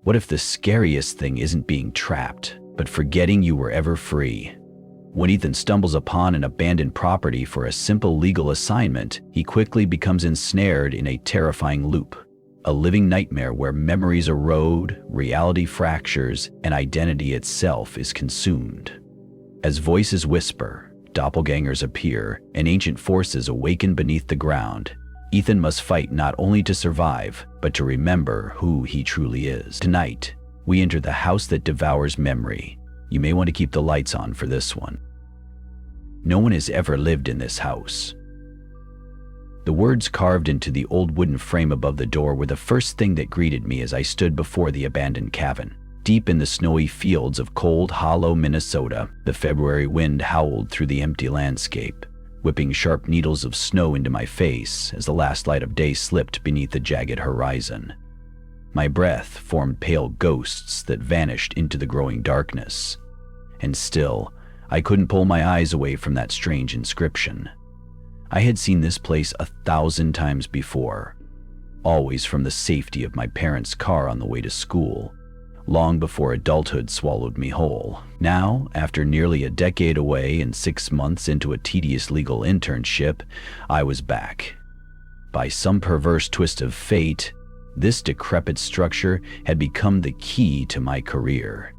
What if the scariest thing isn't being trapped, but forgetting you were ever free? When Ethan stumbles upon an abandoned property for a simple legal assignment, he quickly becomes ensnared in a terrifying loop, a living nightmare where memories erode, reality fractures, and identity itself is consumed. As voices whisper, doppelgangers appear, and ancient forces awaken beneath the ground, Ethan must fight not only to survive, but to remember who he truly is. Tonight, we enter the house that devours memory. You may want to keep the lights on for this one. No one has ever lived in this house. The words carved into the old wooden frame above the door were the first thing that greeted me as I stood before the abandoned cabin. Deep in the snowy fields of cold, hollow Minnesota, the February wind howled through the empty landscape, whipping sharp needles of snow into my face as the last light of day slipped beneath the jagged horizon. My breath formed pale ghosts that vanished into the growing darkness. And still, I couldn't pull my eyes away from that strange inscription. I had seen this place 1,000 times before, always from the safety of my parents' car on the way to school, long before adulthood swallowed me whole. Now, after nearly a decade away and 6 months into a tedious legal internship, I was back. By some perverse twist of fate, this decrepit structure had become the key to my career.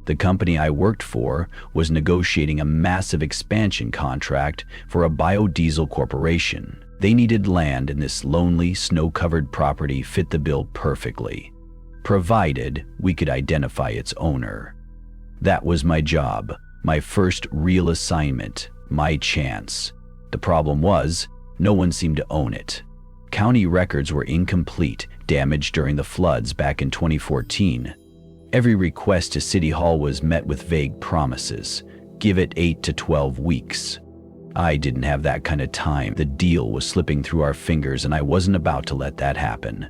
The company I worked for was negotiating a massive expansion contract for a biodiesel corporation. They needed land, and this lonely, snow-covered property fit the bill perfectly, provided we could identify its owner. That was my job, my first real assignment, my chance. The problem was, no one seemed to own it. County records were incomplete, damaged during the floods back in 2014. Every request to City Hall was met with vague promises. Give it 8 to 12 weeks. I didn't have that kind of time. The deal was slipping through our fingers, and I wasn't about to let that happen.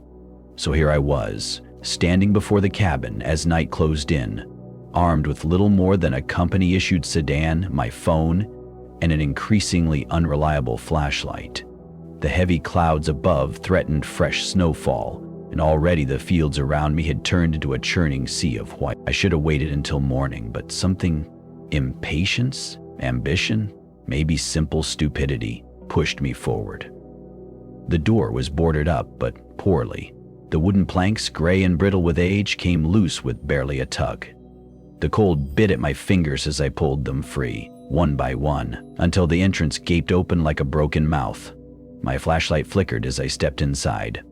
So here I was, standing before the cabin as night closed in, armed with little more than a company-issued sedan, my phone, and an increasingly unreliable flashlight. The heavy clouds above threatened fresh snowfall, and already the fields around me had turned into a churning sea of white. I should have waited until morning, but something, impatience, ambition, maybe simple stupidity, pushed me forward. The door was boarded up, but poorly. The wooden planks, gray and brittle with age, came loose with barely a tug. The cold bit at my fingers as I pulled them free, one by one, until the entrance gaped open like a broken mouth. My flashlight flickered as I stepped inside.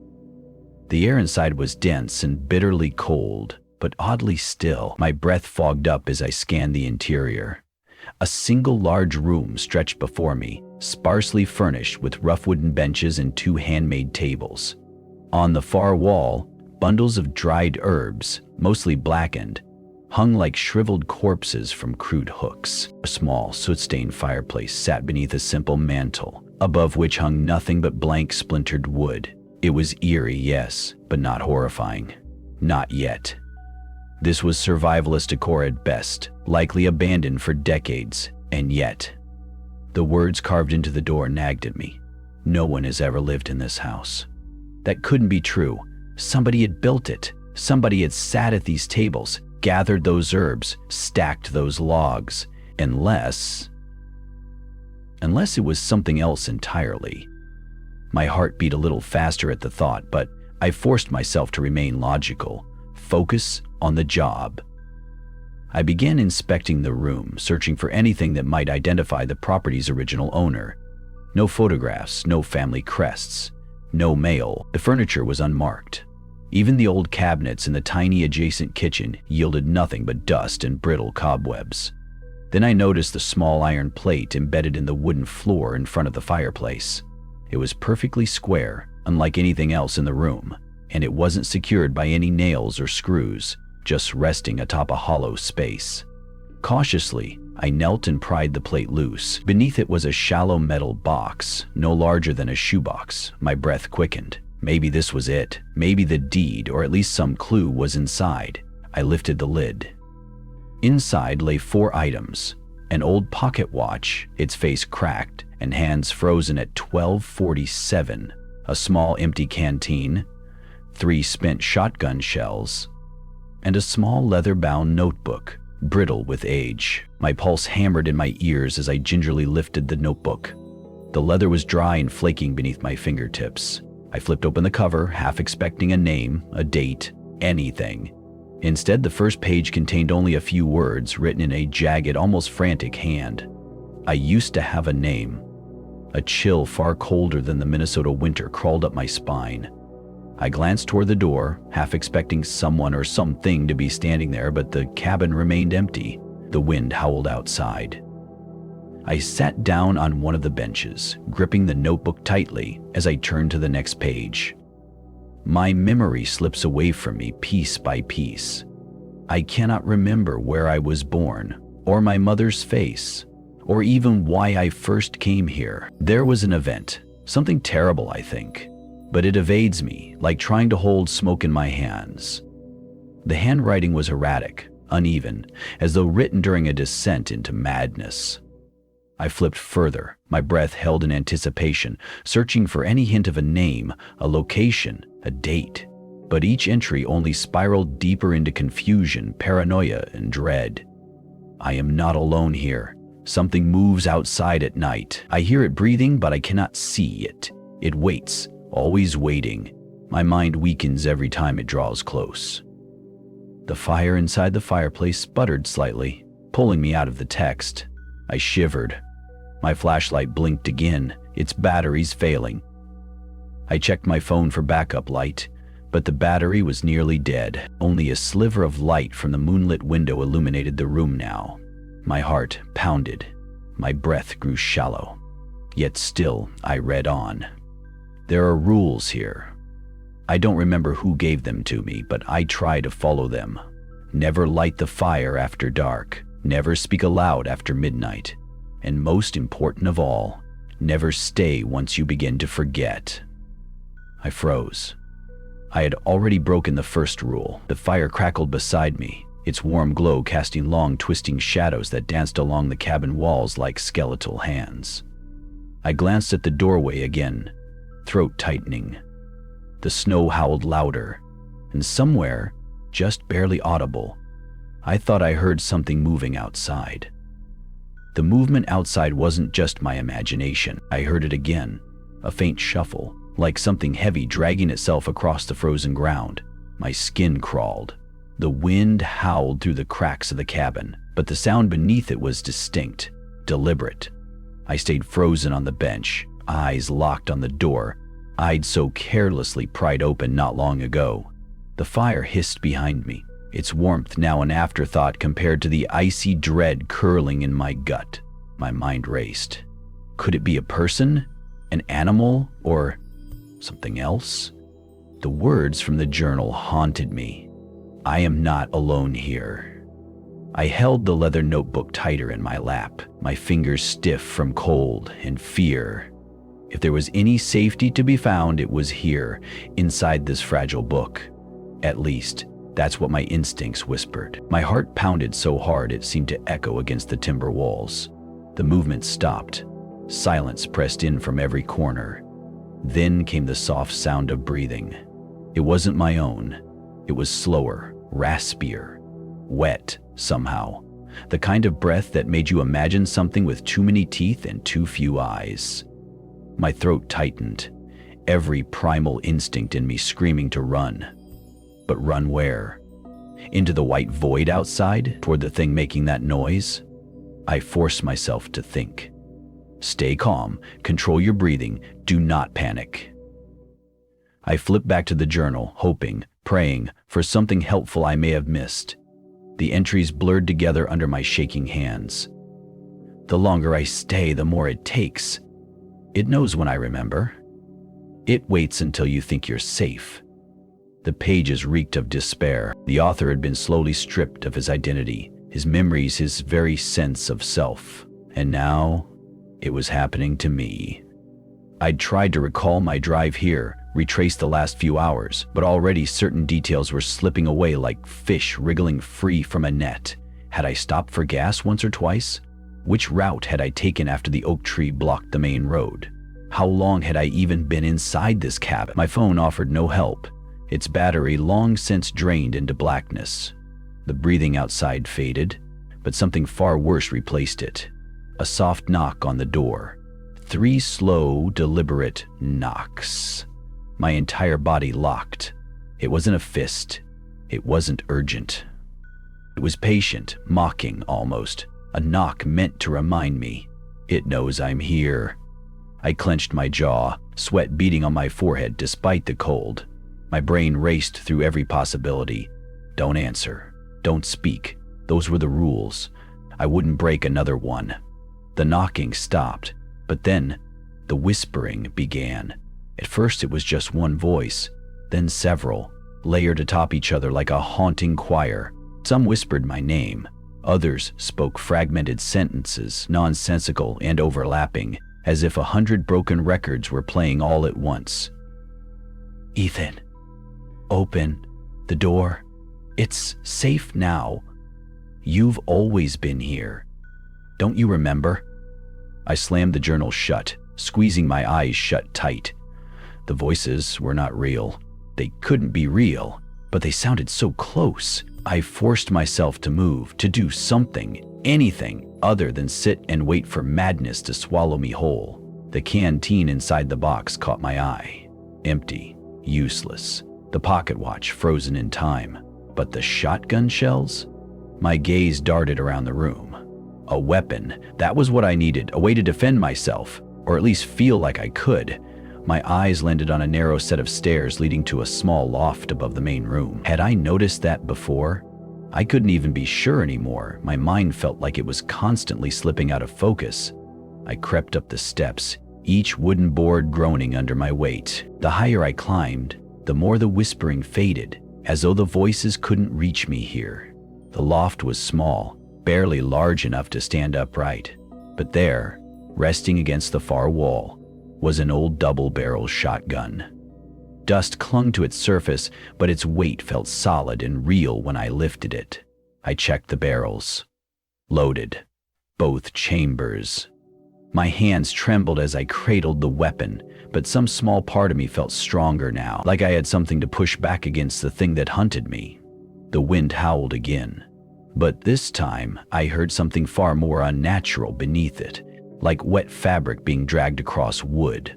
The air inside was dense and bitterly cold, but oddly still. My breath fogged up as I scanned the interior. A single large room stretched before me, sparsely furnished with rough wooden benches and 2 handmade tables. On the far wall, bundles of dried herbs, mostly blackened, hung like shriveled corpses from crude hooks. A small, soot-stained fireplace sat beneath a simple mantel, above which hung nothing but blank, splintered wood. It was eerie, yes, but not horrifying. Not yet. This was survivalist decor at best, likely abandoned for decades, and yet. The words carved into the door nagged at me. No one has ever lived in this house. That couldn't be true. Somebody had built it. Somebody had sat at these tables, gathered those herbs, stacked those logs. Unless it was something else entirely. My heart beat a little faster at the thought, but I forced myself to remain logical, focus on the job. I began inspecting the room, searching for anything that might identify the property's original owner. No photographs, no family crests, no mail. The furniture was unmarked. Even the old cabinets in the tiny adjacent kitchen yielded nothing but dust and brittle cobwebs. Then I noticed the small iron plate embedded in the wooden floor in front of the fireplace. It was perfectly square, unlike anything else in the room, and it wasn't secured by any nails or screws, just resting atop a hollow space. Cautiously, I knelt and pried the plate loose. Beneath it was a shallow metal box, no larger than a shoebox. My breath quickened. Maybe this was it. Maybe the deed, or at least some clue, was inside. I lifted the lid. Inside lay 4 items. An old pocket watch, its face cracked and hands frozen at 12:47, a small empty canteen, 3 spent shotgun shells, and a small leather-bound notebook, brittle with age. My pulse hammered in my ears as I gingerly lifted the notebook. The leather was dry and flaking beneath my fingertips. I flipped open the cover, half expecting a name, a date, anything. Instead, the first page contained only a few words written in a jagged, almost frantic hand. I used to have a name. A chill far colder than the Minnesota winter crawled up my spine. I glanced toward the door, half expecting someone or something to be standing there, but the cabin remained empty. The wind howled outside. I sat down on one of the benches, gripping the notebook tightly as I turned to the next page. My memory slips away from me piece by piece. I cannot remember where I was born, or my mother's face, or even why I first came here. There was an event, something terrible, I think, but it evades me, like trying to hold smoke in my hands. The handwriting was erratic, uneven, as though written during a descent into madness. I flipped further, my breath held in anticipation, searching for any hint of a name, a location, a date. But each entry only spiraled deeper into confusion, paranoia, and dread. I am not alone here. Something moves outside at night. I hear it breathing, but I cannot see it. It waits, always waiting. My mind weakens every time it draws close. The fire inside the fireplace sputtered slightly, pulling me out of the text. I shivered. My flashlight blinked again, its batteries failing. I checked my phone for backup light, but the battery was nearly dead. Only a sliver of light from the moonlit window illuminated the room now. My heart pounded. My breath grew shallow. Yet still, I read on. There are rules here. I don't remember who gave them to me, but I try to follow them. Never light the fire after dark. Never speak aloud after midnight. And most important of all, never stay once you begin to forget. I froze. I had already broken the first rule. The fire crackled beside me, its warm glow casting long, twisting shadows that danced along the cabin walls like skeletal hands. I glanced at the doorway again, throat tightening. The snow howled louder, and somewhere, just barely audible, I thought I heard something moving outside. The movement outside wasn't just my imagination. I heard it again, a faint shuffle, like something heavy dragging itself across the frozen ground. My skin crawled. The wind howled through the cracks of the cabin, but the sound beneath it was distinct, deliberate. I stayed frozen on the bench, eyes locked on the door I'd so carelessly pried open not long ago. The fire hissed behind me, its warmth now an afterthought compared to the icy dread curling in my gut. My mind raced. Could it be a person, an animal, or something else? The words from the journal haunted me. I am not alone here. I held the leather notebook tighter in my lap, my fingers stiff from cold and fear. If there was any safety to be found, it was here, inside this fragile book. At least, that's what my instincts whispered. My heart pounded so hard it seemed to echo against the timber walls. The movement stopped. Silence pressed in from every corner. Then came the soft sound of breathing. It wasn't my own. It was slower, raspier, wet somehow. The kind of breath that made you imagine something with too many teeth and too few eyes. My throat tightened, every primal instinct in me screaming to run. But run where? Into the white void outside, toward the thing making that noise? I forced myself to think. Stay calm, control your breathing, do not panic. I flipped back to the journal, hoping, praying, for something helpful I may have missed. The entries blurred together under my shaking hands. The longer I stay, the more it takes. It knows when I remember. It waits until you think you're safe. The pages reeked of despair. The author had been slowly stripped of his identity, his memories, his very sense of self. And now, it was happening to me. I'd tried to recall my drive here, retrace the last few hours, but already certain details were slipping away like fish wriggling free from a net. Had I stopped for gas once or twice? Which route had I taken after the oak tree blocked the main road? How long had I even been inside this cabin? My phone offered no help. its battery long since drained into blackness. The breathing outside faded, but something far worse replaced it. A soft knock on the door. 3 slow, deliberate knocks. My entire body locked. It wasn't a fist. It wasn't urgent. It was patient, mocking almost. A knock meant to remind me. It knows I'm here. I clenched my jaw, sweat beading on my forehead despite the cold. My brain raced through every possibility. Don't answer. Don't speak. Those were the rules. I wouldn't break another one. The knocking stopped, but then the whispering began. At first it was just one voice, then several, layered atop each other like a haunting choir. Some whispered my name. Others spoke fragmented sentences, nonsensical and overlapping, as if 100 broken records were playing all at once. Ethan, open the door. It's safe now. You've always been here. Don't you remember? I slammed the journal shut, squeezing my eyes shut tight. The voices were not real. They couldn't be real, but they sounded so close. I forced myself to move, to do something, anything other than sit and wait for madness to swallow me whole. The canteen inside the box caught my eye. Empty, useless. The pocket watch frozen in time. But the shotgun shells? My gaze darted around the room. A weapon, that was what I needed, a way to defend myself, or at least feel like I could. My eyes landed on a narrow set of stairs leading to a small loft above the main room. Had I noticed that before? I couldn't even be sure anymore. My mind felt like it was constantly slipping out of focus. I crept up the steps, each wooden board groaning under my weight. The higher I climbed, the more the whispering faded, as though the voices couldn't reach me here. The loft was small, barely large enough to stand upright, but there, resting against the far wall, was an old double-barrel shotgun. Dust clung to its surface, but its weight felt solid and real when I lifted it. I checked the barrels. Loaded. Both chambers. My hands trembled as I cradled the weapon, but some small part of me felt stronger now, like I had something to push back against the thing that hunted me. The wind howled again, but this time I heard something far more unnatural beneath it, like wet fabric being dragged across wood.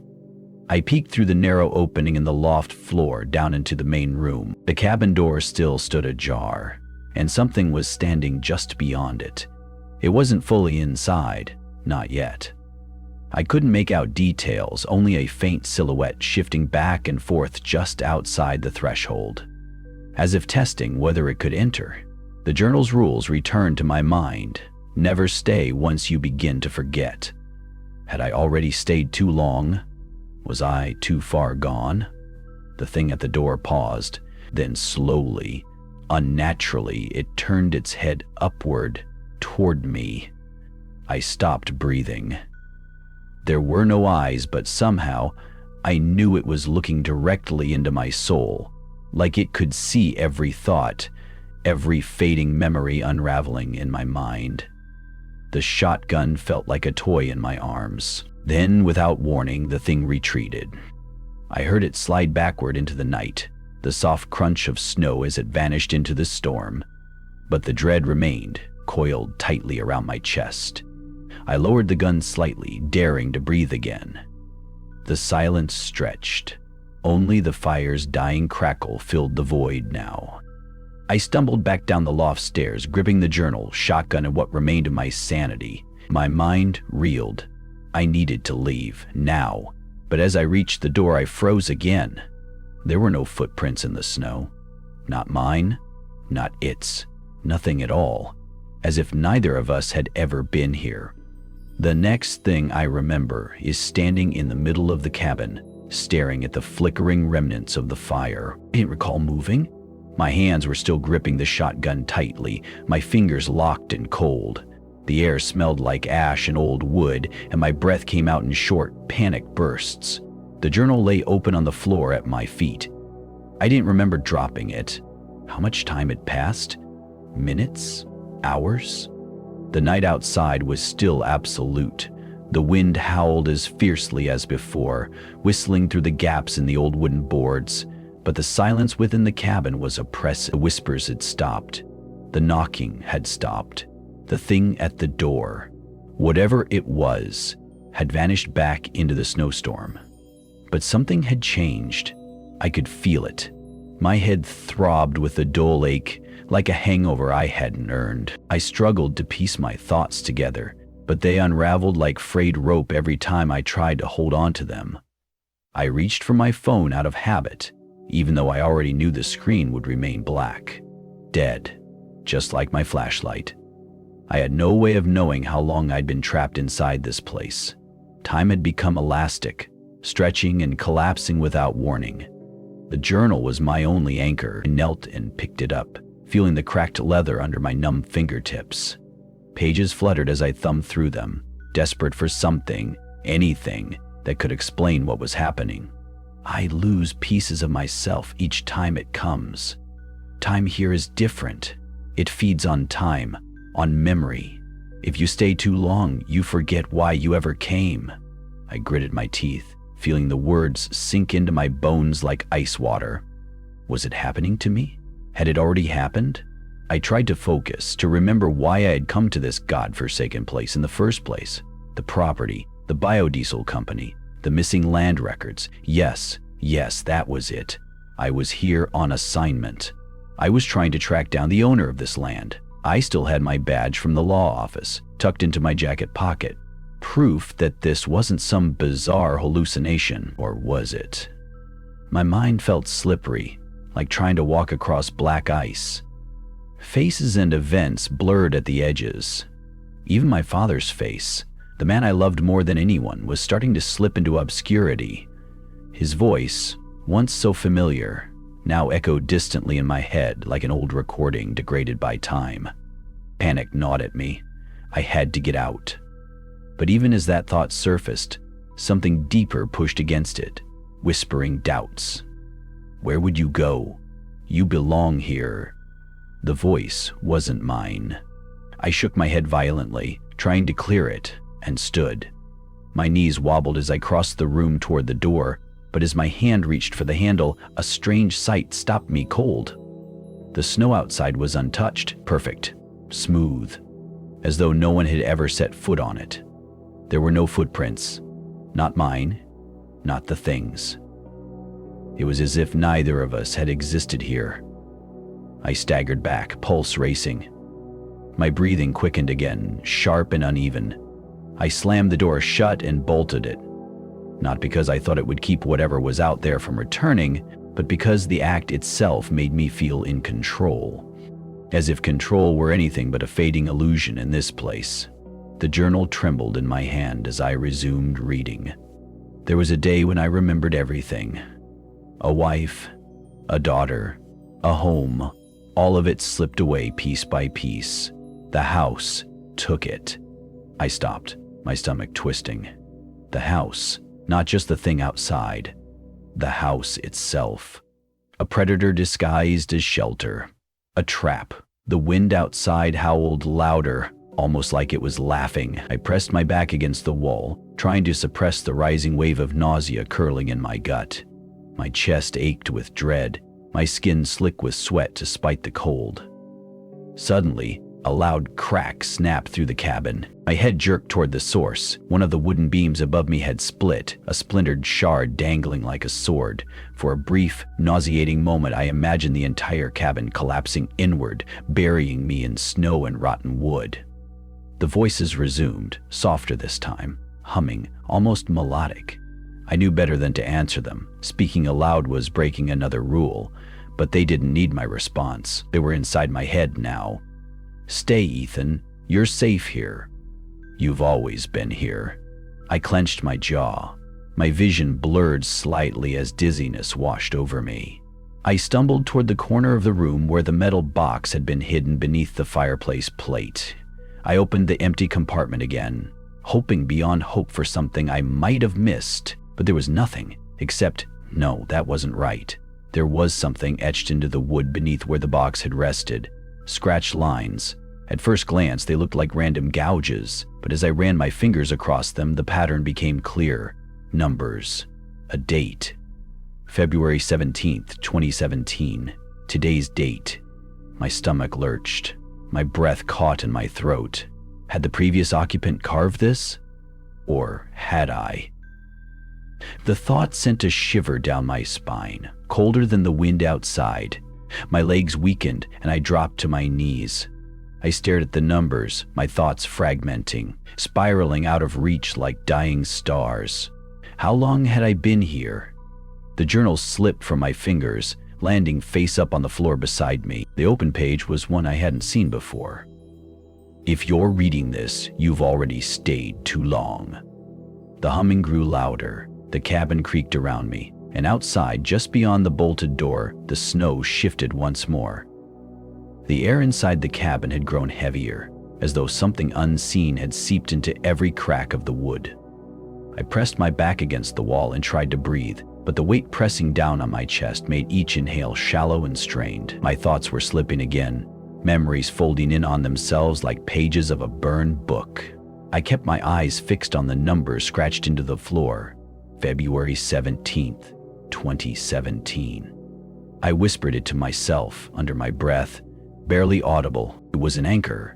I peeked through the narrow opening in the loft floor down into the main room. The cabin door still stood ajar, and something was standing just beyond it. It wasn't fully inside, not yet. I couldn't make out details, only a faint silhouette shifting back and forth just outside the threshold, as if testing whether it could enter. The journal's rules returned to my mind. Never stay once you begin to forget. Had I already stayed too long? Was I too far gone? The thing at the door paused, then slowly, unnaturally, it turned its head upward, toward me. I stopped breathing. There were no eyes, but somehow, I knew it was looking directly into my soul, like it could see every thought, every fading memory unraveling in my mind. The shotgun felt like a toy in my arms. Then, without warning, the thing retreated. I heard it slide backward into the night, the soft crunch of snow as it vanished into the storm. But the dread remained, coiled tightly around my chest. I lowered the gun slightly, daring to breathe again. The silence stretched. Only the fire's dying crackle filled the void now. I stumbled back down the loft stairs, gripping the journal, shotgun, and what remained of my sanity. My mind reeled. I needed to leave, now. But as I reached the door, I froze again. There were no footprints in the snow. Not mine, not its, nothing at all. As if neither of us had ever been here. The next thing I remember is standing in the middle of the cabin, staring at the flickering remnants of the fire. I didn't recall moving. My hands were still gripping the shotgun tightly, my fingers locked and cold. The air smelled like ash and old wood, and my breath came out in short, panic bursts. The journal lay open on the floor at my feet. I didn't remember dropping it. How much time had passed? Minutes? Hours? The night outside was still absolute. The wind howled as fiercely as before, whistling through the gaps in the old wooden boards. But the silence within the cabin was oppressive. The whispers had stopped. The knocking had stopped. The thing at the door, whatever it was, had vanished back into the snowstorm. But something had changed. I could feel it. My head throbbed with a dull ache, like a hangover I hadn't earned. I struggled to piece my thoughts together, but they unraveled like frayed rope every time I tried to hold on to them. I reached for my phone out of habit, even though I already knew the screen would remain black. Dead, just like my flashlight. I had no way of knowing how long I'd been trapped inside this place. Time had become elastic, stretching and collapsing without warning. The journal was my only anchor. I knelt and picked it up, feeling the cracked leather under my numb fingertips. Pages fluttered as I thumbed through them, desperate for something, anything, that could explain what was happening. I lose pieces of myself each time it comes. Time here is different. It feeds on time, on memory. If you stay too long, you forget why you ever came. I gritted my teeth, feeling the words sink into my bones like ice water. Was it happening to me? Had it already happened? I tried to focus, to remember why I had come to this godforsaken place in the first place. The property, the biodiesel company, the missing land records. Yes, that was it. I was here on assignment. I was trying to track down the owner of this land. I still had my badge from the law office, tucked into my jacket pocket. Proof that this wasn't some bizarre hallucination, or was it? My mind felt slippery, like trying to walk across black ice. Faces and events blurred at the edges. Even my father's face, the man I loved more than anyone, was starting to slip into obscurity. His voice, once so familiar, now echoed distantly in my head like an old recording degraded by time. Panic gnawed at me. I had to get out. But even as that thought surfaced, something deeper pushed against it, whispering doubts. Where would you go? You belong here. The voice wasn't mine. I shook my head violently, trying to clear it, and stood. My knees wobbled as I crossed the room toward the door, but as my hand reached for the handle, a strange sight stopped me cold. The snow outside was untouched, perfect, smooth, as though no one had ever set foot on it. There were no footprints, not mine, not the things. It was as if neither of us had existed here. I staggered back, pulse racing. My breathing quickened again, sharp and uneven. I slammed the door shut and bolted it. Not because I thought it would keep whatever was out there from returning, but because the act itself made me feel in control. As if control were anything but a fading illusion in this place. The journal trembled in my hand as I resumed reading. There was a day when I remembered everything. A wife, a daughter, a home. All of it slipped away piece by piece. The house took it. I stopped, my stomach twisting. The house, not just the thing outside. The house itself. A predator disguised as shelter. A trap. The wind outside howled louder, almost like it was laughing. I pressed my back against the wall, trying to suppress the rising wave of nausea curling in my gut. My chest ached with dread, my skin slick with sweat despite the cold. Suddenly, a loud crack snapped through the cabin. My head jerked toward the source. One of the wooden beams above me had split, a splintered shard dangling like a sword. For a brief, nauseating moment, I imagined the entire cabin collapsing inward, burying me in snow and rotten wood. The voices resumed, softer this time, humming, almost melodic. I knew better than to answer them. Speaking aloud was breaking another rule, but they didn't need my response. They were inside my head now. Stay, Ethan. You're safe here. You've always been here. I clenched my jaw. My vision blurred slightly as dizziness washed over me. I stumbled toward the corner of the room where the metal box had been hidden beneath the fireplace plate. I opened the empty compartment again, hoping beyond hope for something I might have missed, but there was nothing, except, no, that wasn't right. There was something etched into the wood beneath where the box had rested. Scratched lines. At first glance, they looked like random gouges, but as I ran my fingers across them, the pattern became clear. Numbers. A date. February 17th, 2017. Today's date. My stomach lurched. My breath caught in my throat. Had the previous occupant carved this? Or had I? The thought sent a shiver down my spine, colder than the wind outside. My legs weakened and I dropped to my knees. I stared at the numbers, my thoughts fragmenting, spiraling out of reach like dying stars. How long had I been here? The journal slipped from my fingers, landing face up on the floor beside me. The open page was one I hadn't seen before. If you're reading this, you've already stayed too long. The humming grew louder, the cabin creaked around me, and outside, just beyond the bolted door, the snow shifted once more. The air inside the cabin had grown heavier, as though something unseen had seeped into every crack of the wood. I pressed my back against the wall and tried to breathe, but the weight pressing down on my chest made each inhale shallow and strained. My thoughts were slipping again, memories folding in on themselves like pages of a burned book. I kept my eyes fixed on the numbers scratched into the floor. February 17th, 2017. I whispered it to myself under my breath, barely audible. It was an anchor.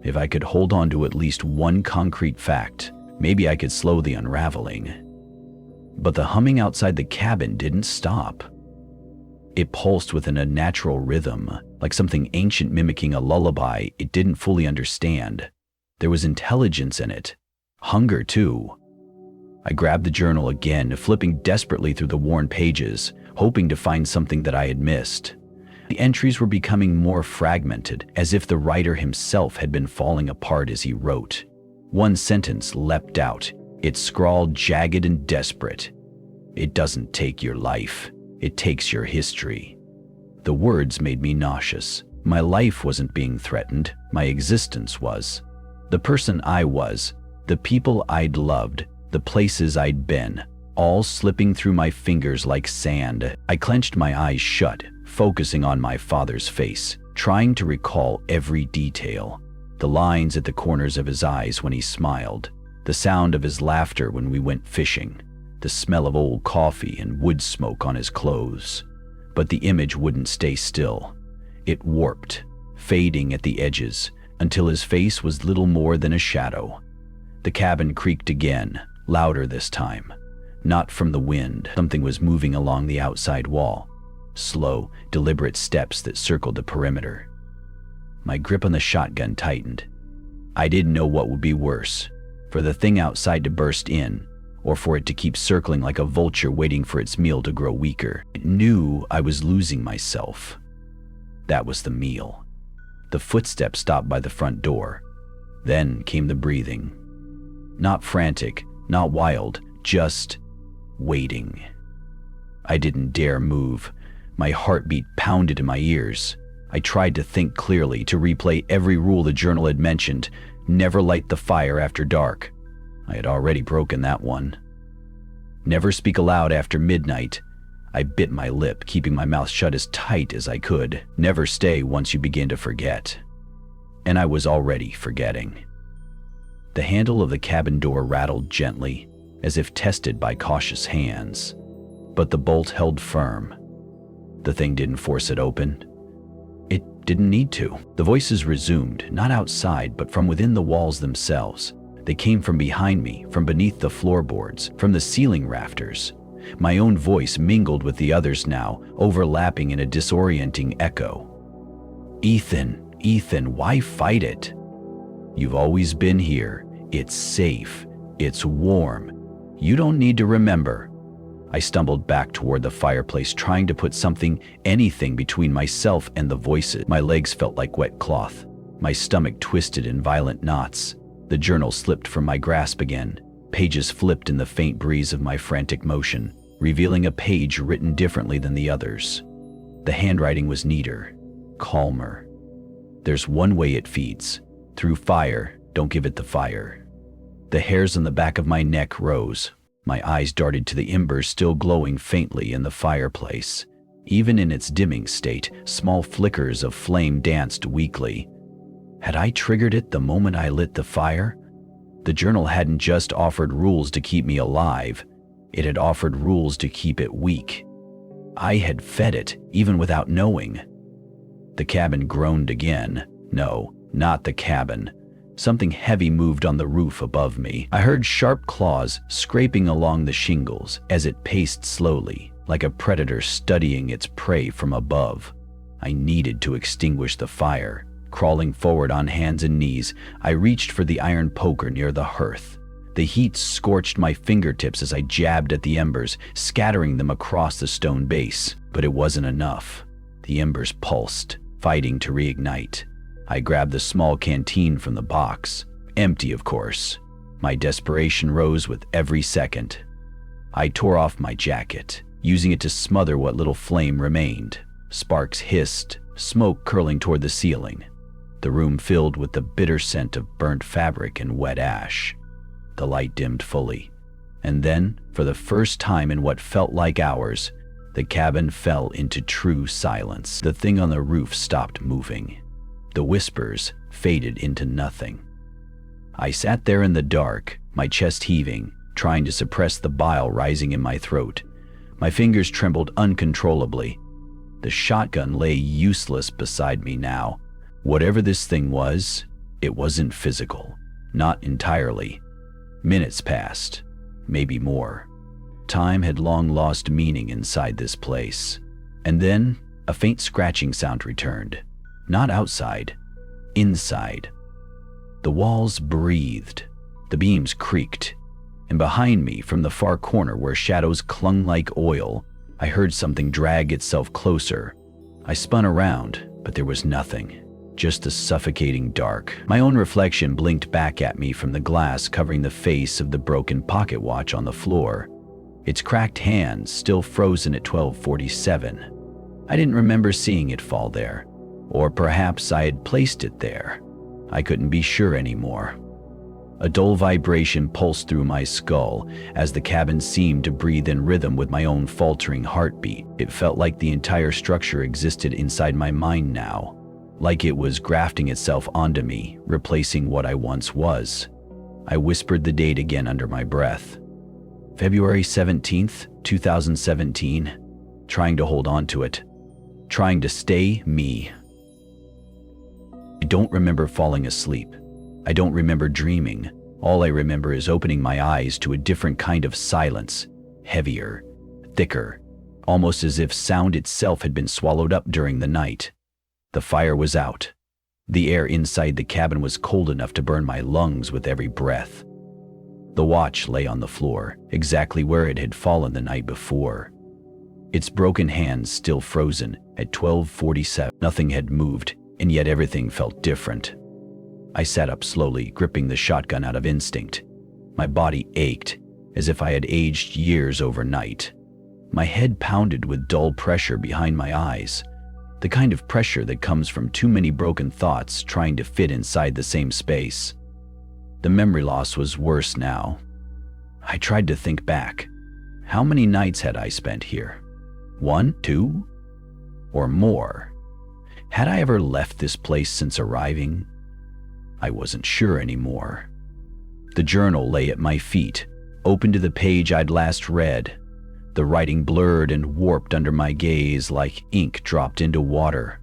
If I could hold on to at least one concrete fact, maybe I could slow the unraveling. But the humming outside the cabin didn't stop. It pulsed with an unnatural rhythm, like something ancient mimicking a lullaby it didn't fully understand. There was intelligence in it. Hunger, too. I grabbed the journal again, flipping desperately through the worn pages, hoping to find something that I had missed. The entries were becoming more fragmented, as if the writer himself had been falling apart as he wrote. One sentence leapt out. It scrawled jagged and desperate. "It doesn't take your life. It takes your history." The words made me nauseous. My life wasn't being threatened. My existence was. The person I was, the people I'd loved, the places I'd been, all slipping through my fingers like sand. I clenched my eyes shut, focusing on my father's face, trying to recall every detail. The lines at the corners of his eyes when he smiled, the sound of his laughter when we went fishing, the smell of old coffee and wood smoke on his clothes. But the image wouldn't stay still. It warped, fading at the edges, until his face was little more than a shadow. The cabin creaked again, louder this time. Not from the wind. Something was moving along the outside wall. Slow, deliberate steps that circled the perimeter. My grip on the shotgun tightened. I didn't know what would be worse, for the thing outside to burst in, or for it to keep circling like a vulture waiting for its meal to grow weaker. It knew I was losing myself. That was the meal. The footsteps stopped by the front door. Then came the breathing. Not frantic, not wild, just waiting. I didn't dare move. My heartbeat pounded in my ears. I tried to think clearly, to replay every rule the journal had mentioned. Never light the fire after dark. I had already broken that one. Never speak aloud after midnight. I bit my lip, keeping my mouth shut as tight as I could. Never stay once you begin to forget. And I was already forgetting. The handle of the cabin door rattled gently, as if tested by cautious hands. But the bolt held firm. The thing didn't force it open. It didn't need to. The voices resumed, not outside, but from within the walls themselves. They came from behind me, from beneath the floorboards, from the ceiling rafters. My own voice mingled with the others now, overlapping in a disorienting echo. Ethan, why fight it? You've always been here. It's safe. It's warm. You don't need to remember. I stumbled back toward the fireplace, trying to put anything between myself and the voices. My legs felt like wet cloth. My stomach twisted in violent knots. The journal slipped from my grasp again. Pages flipped in the faint breeze of my frantic motion, revealing a page written differently than the others. The handwriting was neater, calmer. There's one way it feeds. Through fire, don't give it the fire. The hairs on the back of my neck rose. My eyes darted to the embers still glowing faintly in the fireplace. Even in its dimming state, small flickers of flame danced weakly. Had I triggered it the moment I lit the fire? The journal hadn't just offered rules to keep me alive. It had offered rules to keep it weak. I had fed it, even without knowing. The cabin groaned again. No, not the cabin. Something heavy moved on the roof above me. I heard sharp claws scraping along the shingles as it paced slowly, like a predator studying its prey from above. I needed to extinguish the fire. Crawling forward on hands and knees, I reached for the iron poker near the hearth. The heat scorched my fingertips as I jabbed at the embers, scattering them across the stone base. But it wasn't enough. The embers pulsed, fighting to reignite. I grabbed the small canteen from the box. Empty, of course. My desperation rose with every second. I tore off my jacket, using it to smother what little flame remained. Sparks hissed, smoke curling toward the ceiling. The room filled with the bitter scent of burnt fabric and wet ash. The light dimmed fully. And then, for the first time in what felt like hours, the cabin fell into true silence. The thing on the roof stopped moving. The whispers faded into nothing. I sat there in the dark, my chest heaving, trying to suppress the bile rising in my throat. My fingers trembled uncontrollably. The shotgun lay useless beside me now. Whatever this thing was, it wasn't physical. Not entirely. Minutes passed, maybe more. Time had long lost meaning inside this place. And then, a faint scratching sound returned. Not outside, inside. The walls breathed, the beams creaked, and behind me, from the far corner where shadows clung like oil, I heard something drag itself closer. I spun around, but there was nothing, just the suffocating dark. My own reflection blinked back at me from the glass covering the face of the broken pocket watch on the floor, its cracked hands still frozen at 12:47. I didn't remember seeing it fall there. Or perhaps I had placed it there. I couldn't be sure anymore. A dull vibration pulsed through my skull as the cabin seemed to breathe in rhythm with my own faltering heartbeat. It felt like the entire structure existed inside my mind now, like it was grafting itself onto me, replacing what I once was. I whispered the date again under my breath. February 17th, 2017, trying to hold on to it, trying to stay me. I don't remember falling asleep. I don't remember dreaming. All I remember is opening my eyes to a different kind of silence, heavier, thicker, almost as if sound itself had been swallowed up during the night. The fire was out. The air inside the cabin was cold enough to burn my lungs with every breath. The watch lay on the floor, exactly where it had fallen the night before. Its broken hands still frozen at 12:47. Nothing had moved, and yet everything felt different. I sat up slowly, gripping the shotgun out of instinct. My body ached, as if I had aged years overnight. My head pounded with dull pressure behind my eyes, the kind of pressure that comes from too many broken thoughts trying to fit inside the same space. The memory loss was worse now. I tried to think back. How many nights had I spent here? 1, 2, or more? Had I ever left this place since arriving? I wasn't sure anymore. The journal lay at my feet, open to the page I'd last read. The writing blurred and warped under my gaze like ink dropped into water.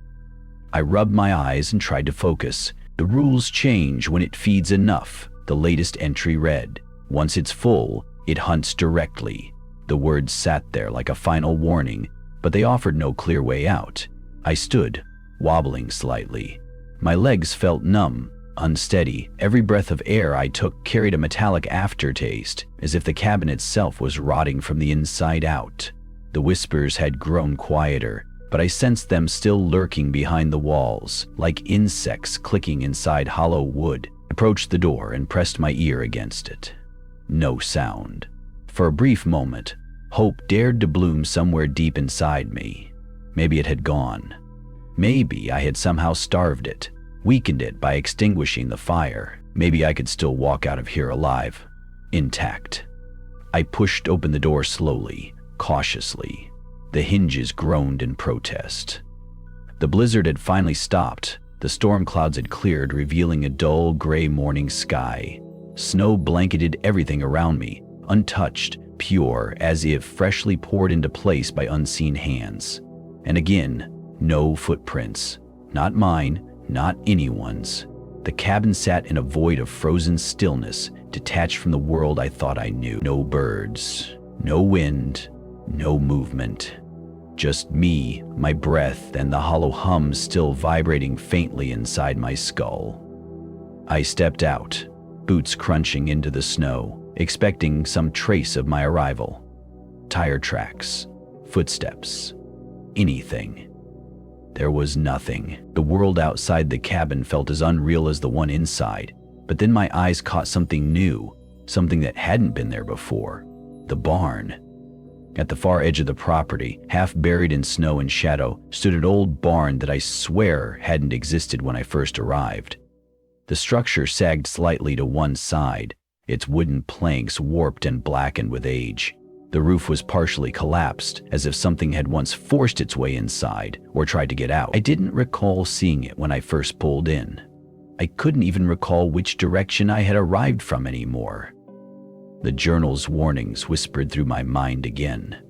I rubbed my eyes and tried to focus. The rules change when it feeds enough, the latest entry read. Once it's full, it hunts directly. The words sat there like a final warning, but they offered no clear way out. I stood, wobbling slightly. My legs felt numb, unsteady. Every breath of air I took carried a metallic aftertaste, as if the cabin itself was rotting from the inside out. The whispers had grown quieter, but I sensed them still lurking behind the walls, like insects clicking inside hollow wood. I approached the door and pressed my ear against it. No sound. For a brief moment, hope dared to bloom somewhere deep inside me. Maybe it had gone. Maybe I had somehow starved it, weakened it by extinguishing the fire. Maybe I could still walk out of here alive, intact. I pushed open the door slowly, cautiously. The hinges groaned in protest. The blizzard had finally stopped. The storm clouds had cleared, revealing a dull gray morning sky. Snow blanketed everything around me, untouched, pure as if freshly poured into place by unseen hands. And again, no footprints. Not mine, not anyone's. The cabin sat in a void of frozen stillness, detached from the world I thought I knew. No birds, no wind, no movement. Just me, my breath, and the hollow hum still vibrating faintly inside my skull. I stepped out, boots crunching into the snow, expecting some trace of my arrival. Tire tracks, footsteps, anything. There was nothing. The world outside the cabin felt as unreal as the one inside, but then my eyes caught something new, something that hadn't been there before. The barn. At the far edge of the property, half buried in snow and shadow, stood an old barn that I swear hadn't existed when I first arrived. The structure sagged slightly to one side, its wooden planks warped and blackened with age. The roof was partially collapsed, as if something had once forced its way inside or tried to get out. I didn't recall seeing it when I first pulled in. I couldn't even recall which direction I had arrived from anymore. The journal's warnings whispered through my mind again.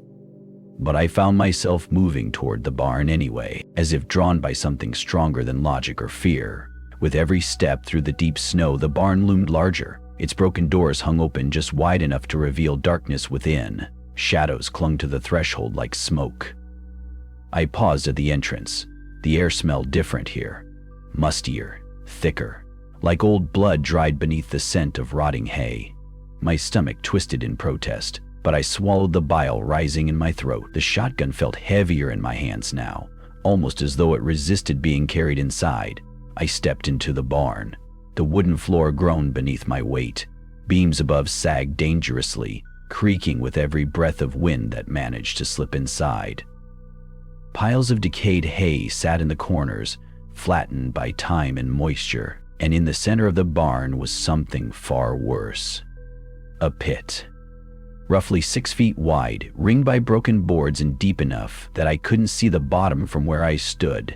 But I found myself moving toward the barn anyway, as if drawn by something stronger than logic or fear. With every step through the deep snow, the barn loomed larger. Its broken doors hung open just wide enough to reveal darkness within. Shadows clung to the threshold like smoke. I paused at the entrance. The air smelled different here. Mustier, thicker, like old blood dried beneath the scent of rotting hay. My stomach twisted in protest, but I swallowed the bile rising in my throat. The shotgun felt heavier in my hands now, almost as though it resisted being carried inside. I stepped into the barn. The wooden floor groaned beneath my weight. Beams above sagged dangerously, creaking with every breath of wind that managed to slip inside. Piles of decayed hay sat in the corners, flattened by time and moisture, and in the center of the barn was something far worse. A pit. Roughly 6 feet wide, ringed by broken boards and deep enough that I couldn't see the bottom from where I stood.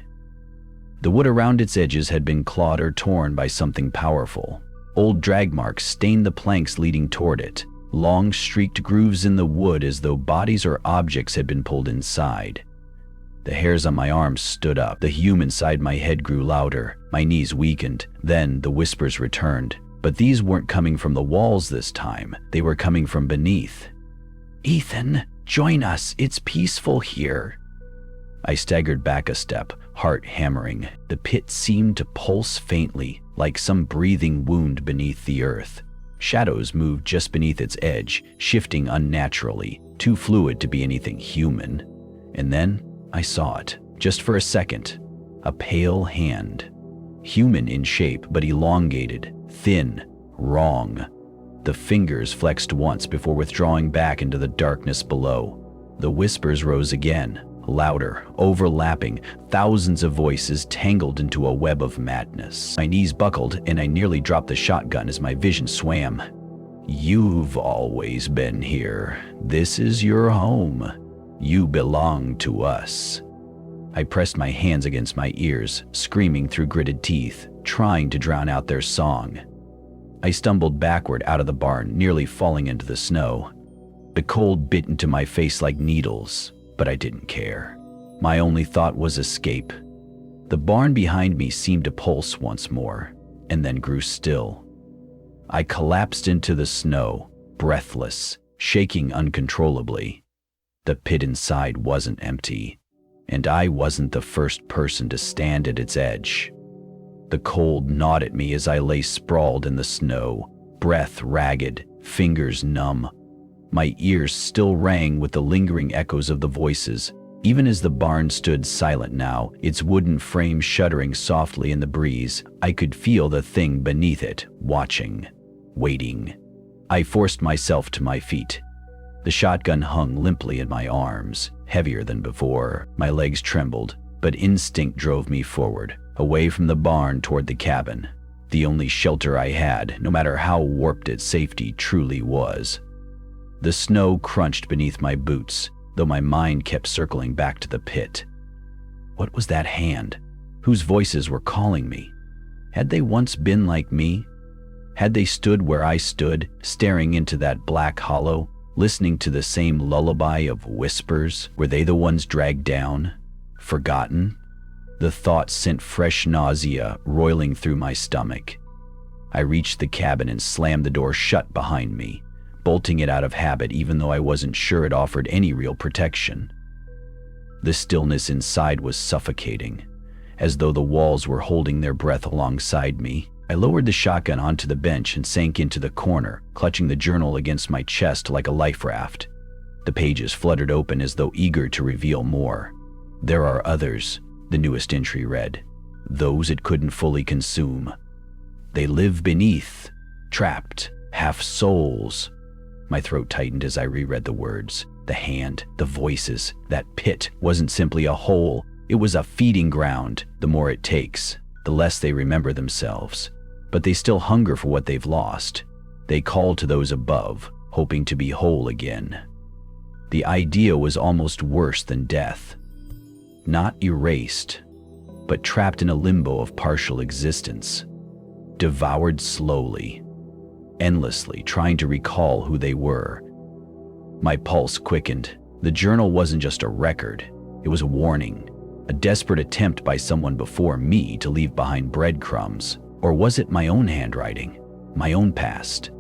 The wood around its edges had been clawed or torn by something powerful. Old drag marks stained the planks leading toward it, long streaked grooves in the wood as though bodies or objects had been pulled inside. The hairs on my arms stood up. The hum inside my head grew louder. My knees weakened. Then the whispers returned. But these weren't coming from the walls this time. They were coming from beneath. "Ethan, join us. It's peaceful here." I staggered back a step, heart hammering. The pit seemed to pulse faintly, like some breathing wound beneath the earth. Shadows moved just beneath its edge, shifting unnaturally, too fluid to be anything human. And then I saw it, just for a second. A pale hand. Human in shape, but elongated, thin, wrong. The fingers flexed once before withdrawing back into the darkness below. The whispers rose again, louder, overlapping, thousands of voices tangled into a web of madness. My knees buckled, and I nearly dropped the shotgun as my vision swam. "You've always been here. This is your home. You belong to us." I pressed my hands against my ears, screaming through gritted teeth, trying to drown out their song. I stumbled backward out of the barn, nearly falling into the snow. The cold bit into my face like needles, but I didn't care. My only thought was escape. The barn behind me seemed to pulse once more, and then grew still. I collapsed into the snow, breathless, shaking uncontrollably. The pit inside wasn't empty, and I wasn't the first person to stand at its edge. The cold gnawed at me as I lay sprawled in the snow, breath ragged, fingers numb. My ears still rang with the lingering echoes of the voices, even as the barn stood silent now, its wooden frame shuddering softly in the breeze. I could feel the thing beneath it, watching, waiting. I forced myself to my feet. The shotgun hung limply in my arms, heavier than before. My legs trembled, but instinct drove me forward, away from the barn toward the cabin, the only shelter I had, no matter how warped its safety truly was. The snow crunched beneath my boots, though my mind kept circling back to the pit. What was that hand? Whose voices were calling me? Had they once been like me? Had they stood where I stood, staring into that black hollow, listening to the same lullaby of whispers. Were they the ones dragged down? Forgotten? The thought sent fresh nausea roiling through my stomach. I reached the cabin and slammed the door shut behind me, bolting it out of habit even though I wasn't sure it offered any real protection. The stillness inside was suffocating, as though the walls were holding their breath alongside me. I lowered the shotgun onto the bench and sank into the corner, clutching the journal against my chest like a life raft. The pages fluttered open as though eager to reveal more. There are others, the newest entry read. Those it couldn't fully consume. They live beneath, trapped, half souls. My throat tightened as I reread the words. The hand, the voices, that pit wasn't simply a hole, it was a feeding ground. The more it takes, the less they remember themselves. But they still hunger for what they've lost. They call to those above, hoping to be whole again. The idea was almost worse than death. Not erased, but trapped in a limbo of partial existence. Devoured slowly, endlessly, trying to recall who they were. My pulse quickened. The journal wasn't just a record, it was a warning, a desperate attempt by someone before me to leave behind breadcrumbs. Or was it my own handwriting, my own past?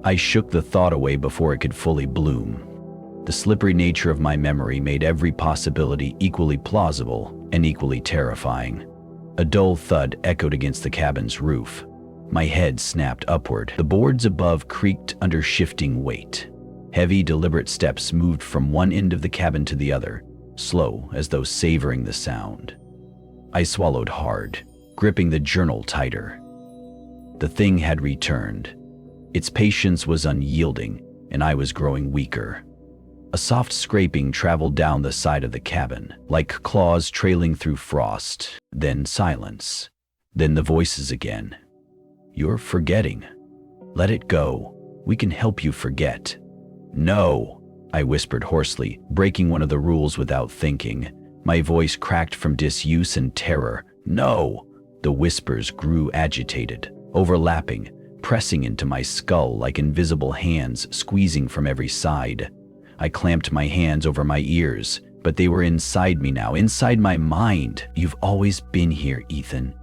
I shook the thought away before it could fully bloom. The slippery nature of my memory made every possibility equally plausible and equally terrifying. A dull thud echoed against the cabin's roof. My head snapped upward. The boards above creaked under shifting weight. Heavy, deliberate steps moved from one end of the cabin to the other, slow as though savoring the sound. I swallowed hard, gripping the journal tighter. The thing had returned. Its patience was unyielding, and I was growing weaker. A soft scraping traveled down the side of the cabin, like claws trailing through frost. Then silence. Then the voices again. You're forgetting. Let it go. We can help you forget. No, I whispered hoarsely, breaking one of the rules without thinking. My voice cracked from disuse and terror. No! The whispers grew agitated, overlapping, pressing into my skull like invisible hands squeezing from every side. I clamped my hands over my ears, but they were inside me now, inside my mind. You've always been here, Ethan.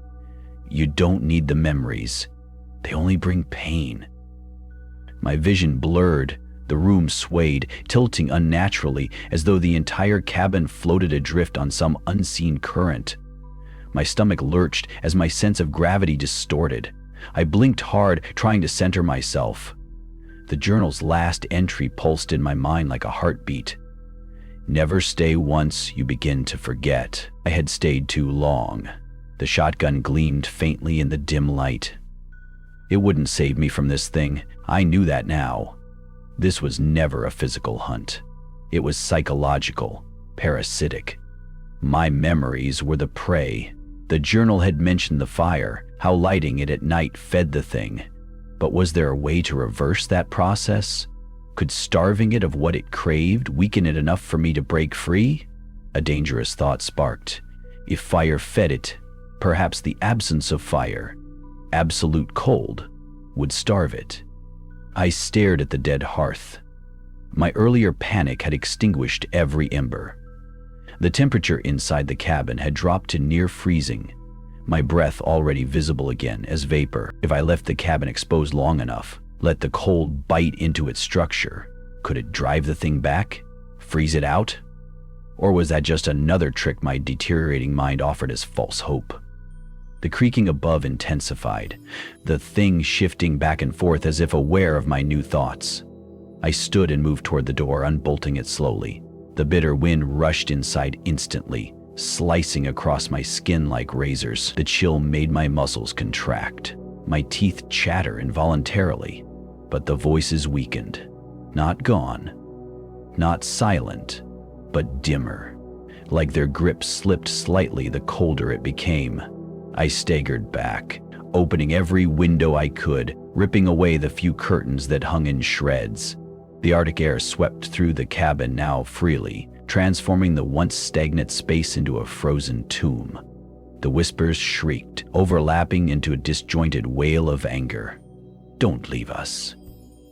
You don't need the memories. They only bring pain. My vision blurred. The room swayed, tilting unnaturally, as though the entire cabin floated adrift on some unseen current. My stomach lurched as my sense of gravity distorted. I blinked hard, trying to center myself. The journal's last entry pulsed in my mind like a heartbeat. Never stay once you begin to forget. I had stayed too long. The shotgun gleamed faintly in the dim light. It wouldn't save me from this thing. I knew that now. This was never a physical hunt. It was psychological, parasitic. My memories were the prey. The journal had mentioned the fire, how lighting it at night fed the thing. But was there a way to reverse that process? Could starving it of what it craved weaken it enough for me to break free? A dangerous thought sparked. If fire fed it, perhaps the absence of fire, absolute cold, would starve it. I stared at the dead hearth. My earlier panic had extinguished every ember. The temperature inside the cabin had dropped to near freezing, my breath already visible again as vapor. If I left the cabin exposed long enough, let the cold bite into its structure, could it drive the thing back? Freeze it out? Or was that just another trick my deteriorating mind offered as false hope? The creaking above intensified, the thing shifting back and forth as if aware of my new thoughts. I stood and moved toward the door, unbolting it slowly. The bitter wind rushed inside instantly, slicing across my skin like razors. The chill made my muscles contract, my teeth chatter involuntarily, but the voices weakened. Not gone, not silent, but dimmer. Like their grip slipped slightly the colder it became. I staggered back, opening every window I could, ripping away the few curtains that hung in shreds. The Arctic air swept through the cabin now freely, transforming the once stagnant space into a frozen tomb. The whispers shrieked, overlapping into a disjointed wail of anger. Don't leave us.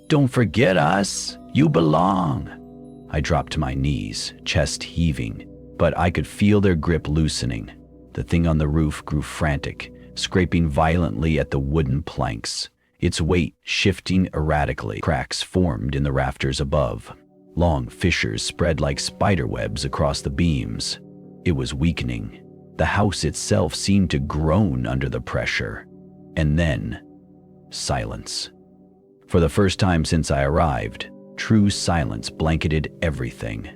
Don't forget us. You belong. I dropped to my knees, chest heaving, but I could feel their grip loosening. The thing on the roof grew frantic, scraping violently at the wooden planks, its weight shifting erratically. Cracks formed in the rafters above. Long fissures spread like spider webs across the beams. It was weakening. The house itself seemed to groan under the pressure. And then, silence. For the first time since I arrived, true silence blanketed everything.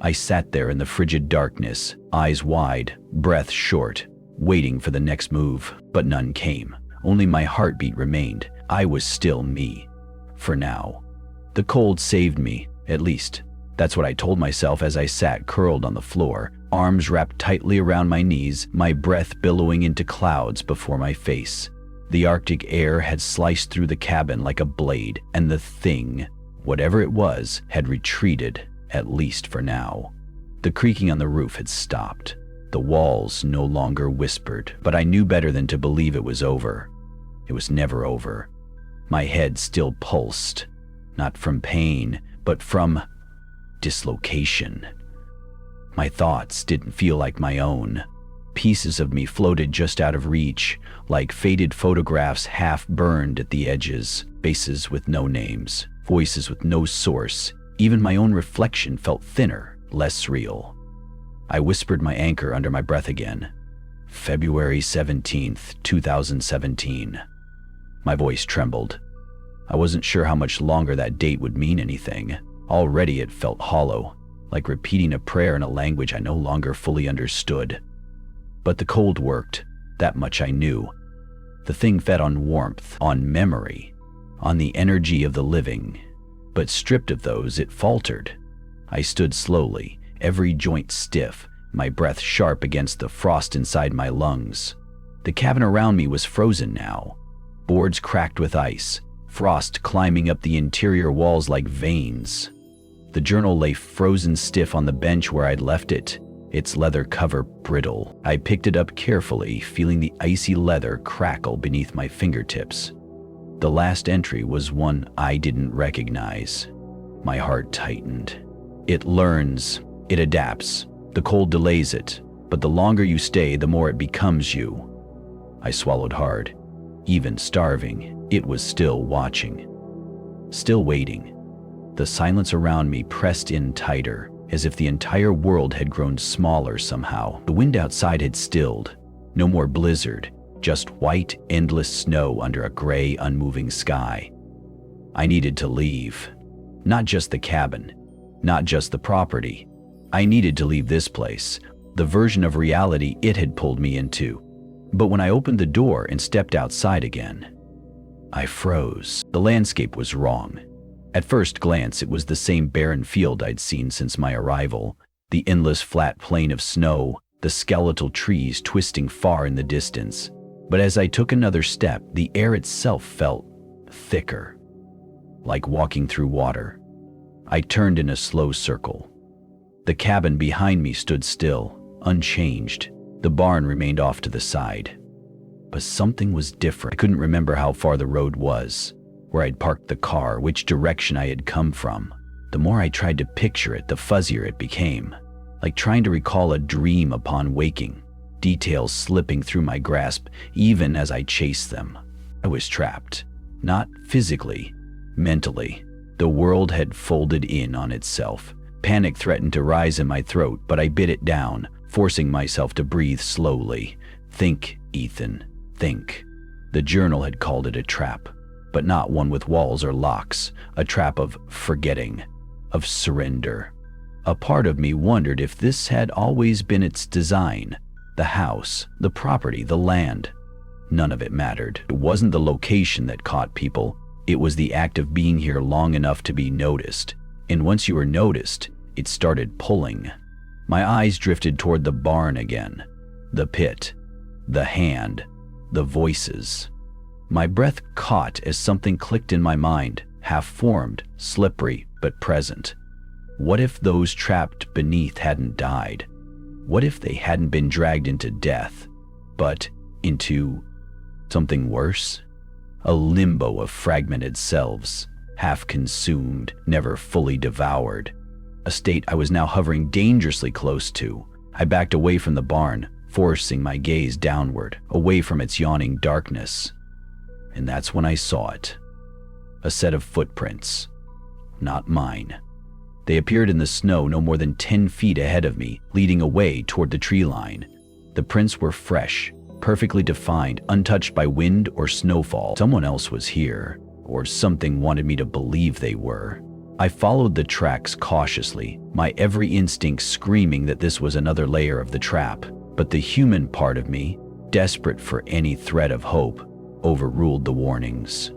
I sat there in the frigid darkness, eyes wide, breath short, waiting for the next move, but none came. Only my heartbeat remained. I was still me. For now. The cold saved me, at least. That's what I told myself as I sat curled on the floor, arms wrapped tightly around my knees, my breath billowing into clouds before my face. The Arctic air had sliced through the cabin like a blade, and the thing, whatever it was, had retreated, at least for now. The creaking on the roof had stopped. The walls no longer whispered, but I knew better than to believe it was over. It was never over. My head still pulsed, not from pain, but from dislocation. My thoughts didn't feel like my own. Pieces of me floated just out of reach, like faded photographs half burned at the edges, faces with no names, voices with no source. Even my own reflection felt thinner, less real. I whispered my anchor under my breath again. February 17th, 2017. My voice trembled. I wasn't sure how much longer that date would mean anything. Already it felt hollow, like repeating a prayer in a language I no longer fully understood. But the cold worked, that much I knew. The thing fed on warmth, on memory, on the energy of the living. But stripped of those, it faltered. I stood slowly, every joint stiff, my breath sharp against the frost inside my lungs. The cabin around me was frozen now. Boards cracked with ice, frost climbing up the interior walls like veins. The journal lay frozen stiff on the bench where I'd left it, its leather cover brittle. I picked it up carefully, feeling the icy leather crackle beneath my fingertips. The last entry was one I didn't recognize. My heart tightened. It learns, it adapts. The cold delays it, but the longer you stay, the more it becomes you. I swallowed hard. Even starving, it was still watching. Still waiting. The silence around me pressed in tighter, as if the entire world had grown smaller somehow. The wind outside had stilled. No more blizzard, just white, endless snow under a gray, unmoving sky. I needed to leave. Not just the cabin, not just the property. I needed to leave this place, the version of reality it had pulled me into. But when I opened the door and stepped outside again, I froze. The landscape was wrong. At first glance, it was the same barren field I'd seen since my arrival, the endless flat plain of snow, the skeletal trees twisting far in the distance. But as I took another step, the air itself felt thicker, like walking through water. I turned in a slow circle. The cabin behind me stood still, unchanged. The barn remained off to the side. But something was different. I couldn't remember how far the road was, where I'd parked the car, which direction I had come from. The more I tried to picture it, the fuzzier it became, like trying to recall a dream upon waking, details slipping through my grasp even as I chased them. I was trapped, not physically, mentally. The world had folded in on itself. Panic threatened to rise in my throat, but I bit it down, forcing myself to breathe slowly. Think, Ethan, think. The journal had called it a trap, but not one with walls or locks, a trap of forgetting, of surrender. A part of me wondered if this had always been its design. The house, the property, the land. None of it mattered. It wasn't the location that caught people. It was the act of being here long enough to be noticed. And once you were noticed, it started pulling. My eyes drifted toward the barn again. The pit, the hand, the voices. My breath caught as something clicked in my mind, half-formed, slippery, but present. What if those trapped beneath hadn't died? What if they hadn't been dragged into death, but into something worse? A limbo of fragmented selves, half consumed, never fully devoured. A state I was now hovering dangerously close to. I backed away from the barn, forcing my gaze downward, away from its yawning darkness. And that's when I saw it. A set of footprints. Not mine. They appeared in the snow no more than 10 feet ahead of me, leading away toward the tree line. The prints were fresh, perfectly defined, untouched by wind or snowfall. Someone else was here, or something wanted me to believe they were. I followed the tracks cautiously, my every instinct screaming that this was another layer of the trap. But the human part of me, desperate for any thread of hope, overruled the warnings.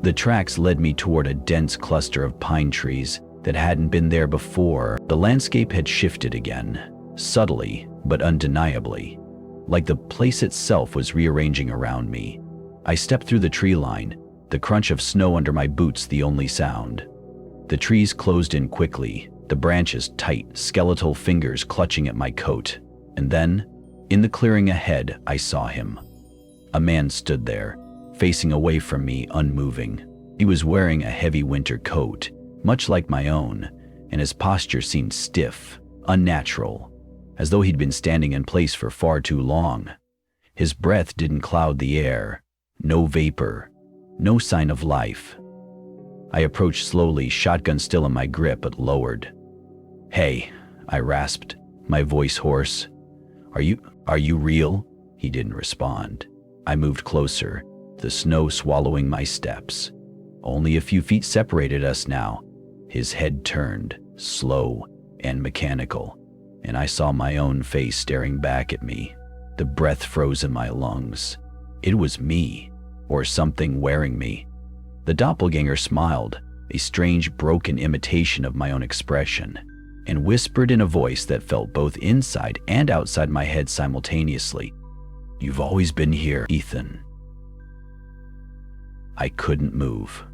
The tracks led me toward a dense cluster of pine trees that hadn't been there before. The landscape had shifted again, subtly but undeniably, like the place itself was rearranging around me. I stepped through the tree line, the crunch of snow under my boots the only sound. The trees closed in quickly, the branches tight, skeletal fingers clutching at my coat. And then, in the clearing ahead, I saw him. A man stood there, facing away from me, unmoving. He was wearing a heavy winter coat, much like my own, and his posture seemed stiff, unnatural, as though he'd been standing in place for far too long. His breath didn't cloud the air, no vapor, no sign of life. I approached slowly, shotgun still in my grip but lowered. "Hey," I rasped, my voice hoarse. Are you real?" He didn't respond. I moved closer, the snow swallowing my steps. Only a few feet separated us now. His head turned, slow and mechanical, and I saw my own face staring back at me. The breath froze in my lungs. It was me, or something wearing me. The doppelganger smiled, a strange broken imitation of my own expression, and whispered in a voice that felt both inside and outside my head simultaneously. "You've always been here, Ethan." I couldn't move.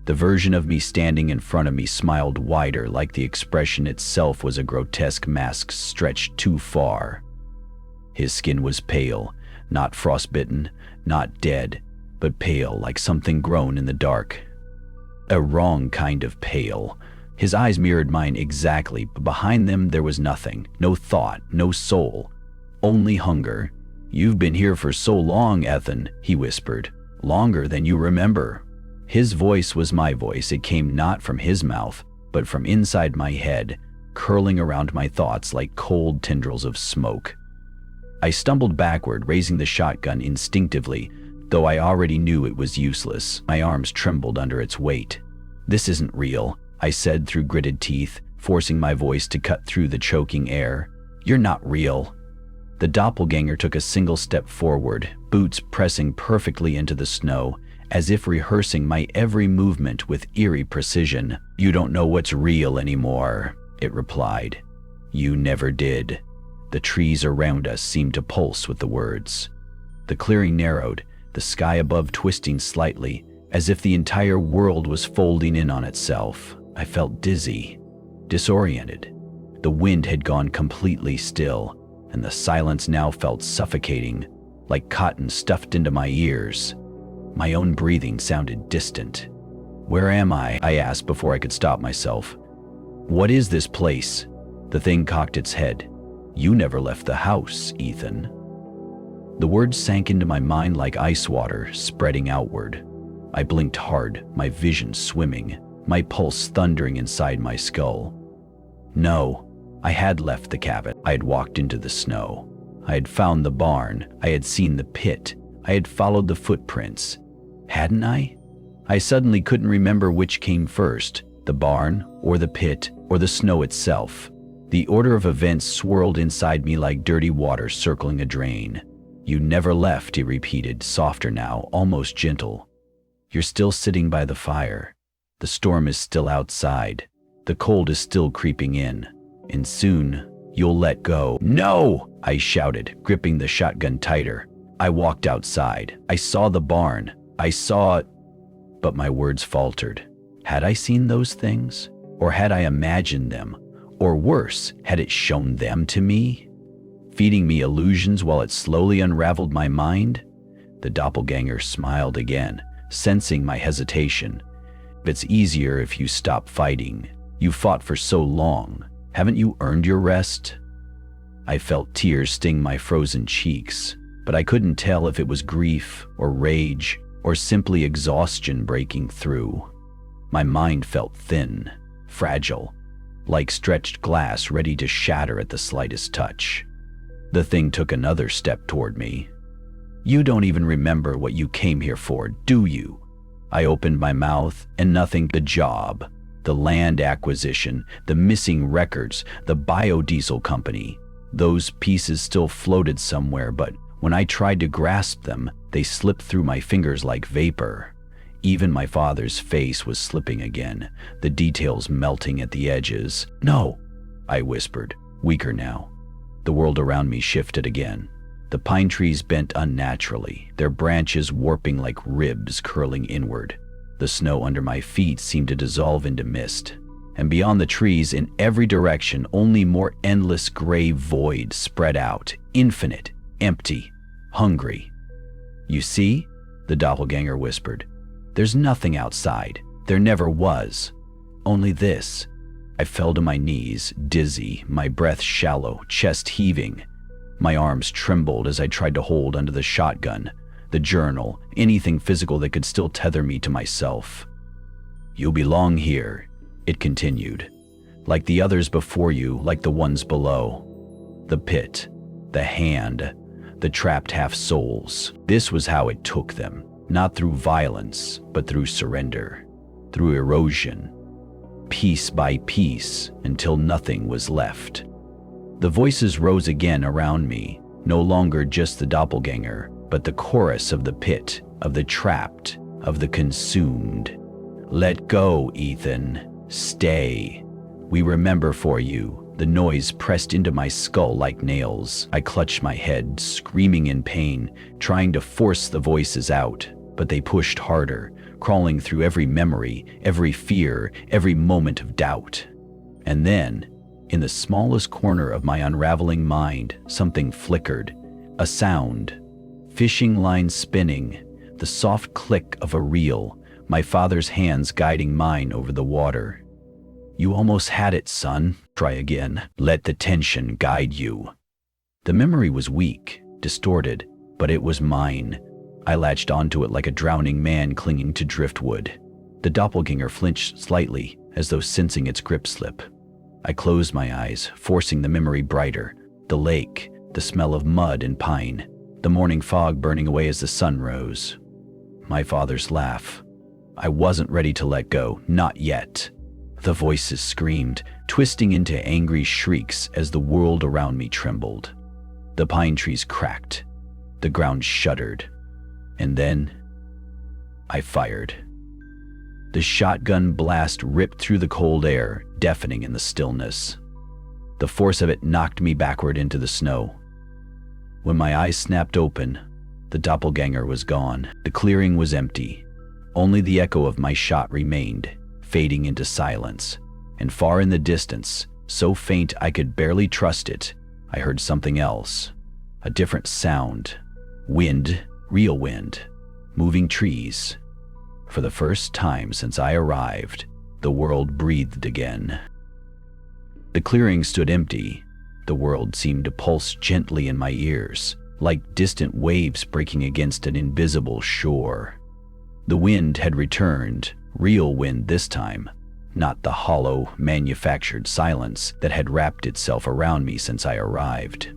The version of me standing in front of me smiled wider, like the expression itself was a grotesque mask stretched too far. His skin was pale, not frostbitten, not dead, but pale like something grown in the dark. A wrong kind of pale. His eyes mirrored mine exactly, but behind them there was nothing, no thought, no soul, only hunger. "You've been here for so long, Ethan," he whispered. "Longer than you remember." His voice was my voice. It came not from his mouth, but from inside my head, curling around my thoughts like cold tendrils of smoke. I stumbled backward, raising the shotgun instinctively, though I already knew it was useless. My arms trembled under its weight. "This isn't real," I said through gritted teeth, forcing my voice to cut through the choking air. "You're not real." The doppelganger took a single step forward, boots pressing perfectly into the snow, as if rehearsing my every movement with eerie precision. "You don't know what's real anymore," it replied. "You never did." The trees around us seemed to pulse with the words. The clearing narrowed, the sky above twisting slightly, as if the entire world was folding in on itself. I felt dizzy, disoriented. The wind had gone completely still, and the silence now felt suffocating, like cotton stuffed into my ears. My own breathing sounded distant. "Where am I?" I asked before I could stop myself. "What is this place?" The thing cocked its head. "You never left the house, Ethan." The words sank into my mind like ice water, spreading outward. I blinked hard, my vision swimming, my pulse thundering inside my skull. No, I had left the cabin. I had walked into the snow. I had found the barn. I had seen the pit. I had followed the footprints. Hadn't I? I suddenly couldn't remember which came first, the barn, or the pit, or the snow itself. The order of events swirled inside me like dirty water circling a drain. "You never left," he repeated, softer now, almost gentle. "You're still sitting by the fire. The storm is still outside. The cold is still creeping in. And soon, you'll let go." "No!" I shouted, gripping the shotgun tighter. I walked outside. I saw the barn. I saw... But my words faltered. Had I seen those things? Or had I imagined them? Or worse, had it shown them to me? Feeding me illusions while it slowly unraveled my mind? The doppelganger smiled again, sensing my hesitation. It's easier if you stop fighting. You fought for so long. Haven't you earned your rest? I felt tears sting my frozen cheeks, but I couldn't tell if it was grief or rage or simply exhaustion breaking through. My mind felt thin, fragile, like stretched glass ready to shatter at the slightest touch. The thing took another step toward me. You don't even remember what you came here for, do you? I opened my mouth and nothing. The job, the land acquisition, the missing records, the biodiesel company. Those pieces still floated somewhere, but when I tried to grasp them, they slipped through my fingers like vapor. Even my father's face was slipping again, the details melting at the edges. No, I whispered, weaker now. The world around me shifted again. The pine trees bent unnaturally, their branches warping like ribs curling inward. The snow under my feet seemed to dissolve into mist, and beyond the trees, in every direction, only more endless gray void spread out, infinite, empty, hungry. You see? The doppelganger whispered. There's nothing outside. There never was. Only this. I fell to my knees, dizzy, my breath shallow, chest heaving. My arms trembled as I tried to hold onto the shotgun, the journal, anything physical that could still tether me to myself. You belong here, it continued. Like the others before you, like the ones below. The pit, the hand, the trapped half-souls. This was how it took them, not through violence, but through surrender, through erosion, piece by piece, until nothing was left. The voices rose again around me, no longer just the doppelganger, but the chorus of the pit, of the trapped, of the consumed. Let go, Ethan. Stay. We remember for you. The noise pressed into my skull like nails. I clutched my head, screaming in pain, trying to force the voices out, but they pushed harder, crawling through every memory, every fear, every moment of doubt. And then, in the smallest corner of my unraveling mind, something flickered. A sound. Fishing line spinning. The soft click of a reel. My father's hands guiding mine over the water. You almost had it, son. Try again. Let the tension guide you. The memory was weak, distorted, but it was mine. I latched onto it like a drowning man clinging to driftwood. The doppelganger flinched slightly, as though sensing its grip slip. I closed my eyes, forcing the memory brighter. The lake, the smell of mud and pine, the morning fog burning away as the sun rose. My father's laugh. I wasn't ready to let go, not yet. The voices screamed, twisting into angry shrieks as the world around me trembled. The pine trees cracked. The ground shuddered. And then, I fired. The shotgun blast ripped through the cold air, deafening in the stillness. The force of it knocked me backward into the snow. When my eyes snapped open, the doppelganger was gone. The clearing was empty. Only the echo of my shot remained, fading into silence. And far in the distance, so faint I could barely trust it, I heard something else. A different sound. Wind, real wind. Moving trees. For the first time since I arrived, the world breathed again. The clearing stood empty. The world seemed to pulse gently in my ears, like distant waves breaking against an invisible shore. The wind had returned, real wind this time, not the hollow, manufactured silence that had wrapped itself around me since I arrived.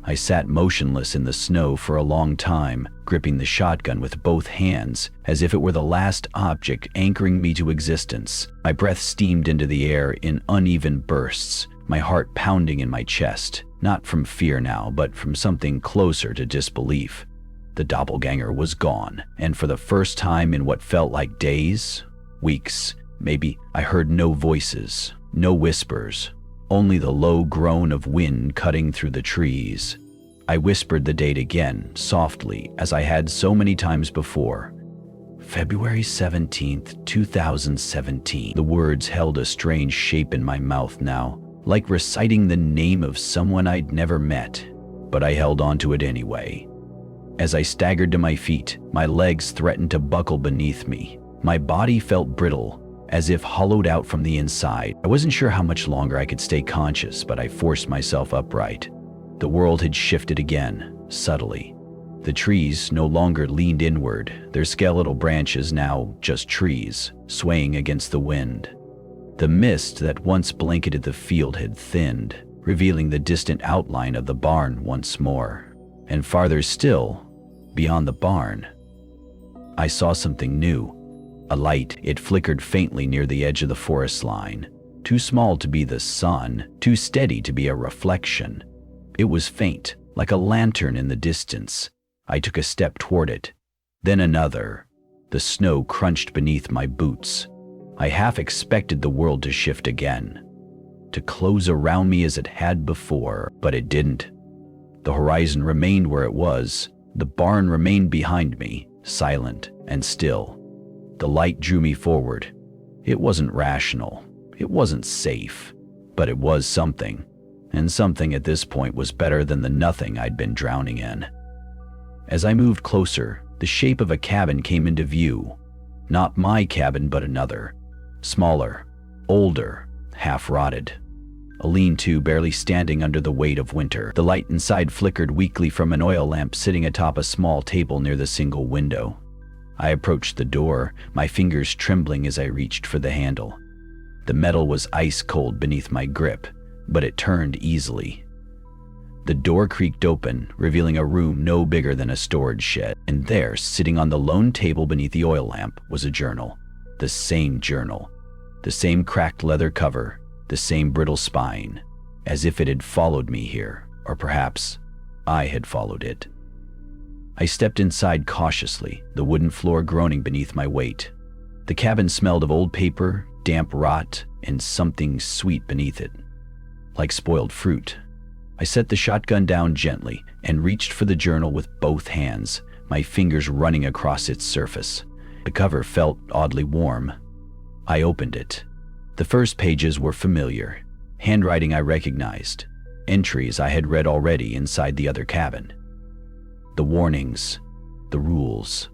I sat motionless in the snow for a long time, gripping the shotgun with both hands, as if it were the last object anchoring me to existence. My breath steamed into the air in uneven bursts, my heart pounding in my chest, not from fear now, but from something closer to disbelief. The doppelganger was gone, and for the first time in what felt like days, weeks, maybe, I heard no voices, no whispers. Only the low groan of wind cutting through the trees. I whispered the date again, softly, as I had so many times before. February 17th, 2017. The words held a strange shape in my mouth now, like reciting the name of someone I'd never met, but I held on to it anyway. As I staggered to my feet, my legs threatened to buckle beneath me. My body felt brittle, as if hollowed out from the inside. I wasn't sure how much longer I could stay conscious, but I forced myself upright. The world had shifted again, subtly. The trees no longer leaned inward, their skeletal branches now just trees, swaying against the wind. The mist that once blanketed the field had thinned, revealing the distant outline of the barn once more. And farther still, beyond the barn, I saw something new. A light. It flickered faintly near the edge of the forest line. Too small to be the sun, too steady to be a reflection. It was faint, like a lantern in the distance. I took a step toward it, then another. The snow crunched beneath my boots. I half expected the world to shift again, to close around me as it had before, but it didn't. The horizon remained where it was. The barn remained behind me, silent and still. The light drew me forward. It wasn't rational. It wasn't safe, but it was something. And something at this point was better than the nothing I'd been drowning in. As I moved closer, the shape of a cabin came into view. Not my cabin, but another. Smaller, older, half-rotted. A lean-to barely standing under the weight of winter. The light inside flickered weakly from an oil lamp sitting atop a small table near the single window. I approached the door, my fingers trembling as I reached for the handle. The metal was ice-cold beneath my grip, but it turned easily. The door creaked open, revealing a room no bigger than a storage shed, and there, sitting on the lone table beneath the oil lamp, was a journal. The same journal. The same cracked leather cover, the same brittle spine, as if it had followed me here, or perhaps I had followed it. I stepped inside cautiously, the wooden floor groaning beneath my weight. The cabin smelled of old paper, damp rot, and something sweet beneath it, like spoiled fruit. I set the shotgun down gently and reached for the journal with both hands, my fingers running across its surface. The cover felt oddly warm. I opened it. The first pages were familiar, handwriting I recognized, entries I had read already inside the other cabin. The warnings, the rules,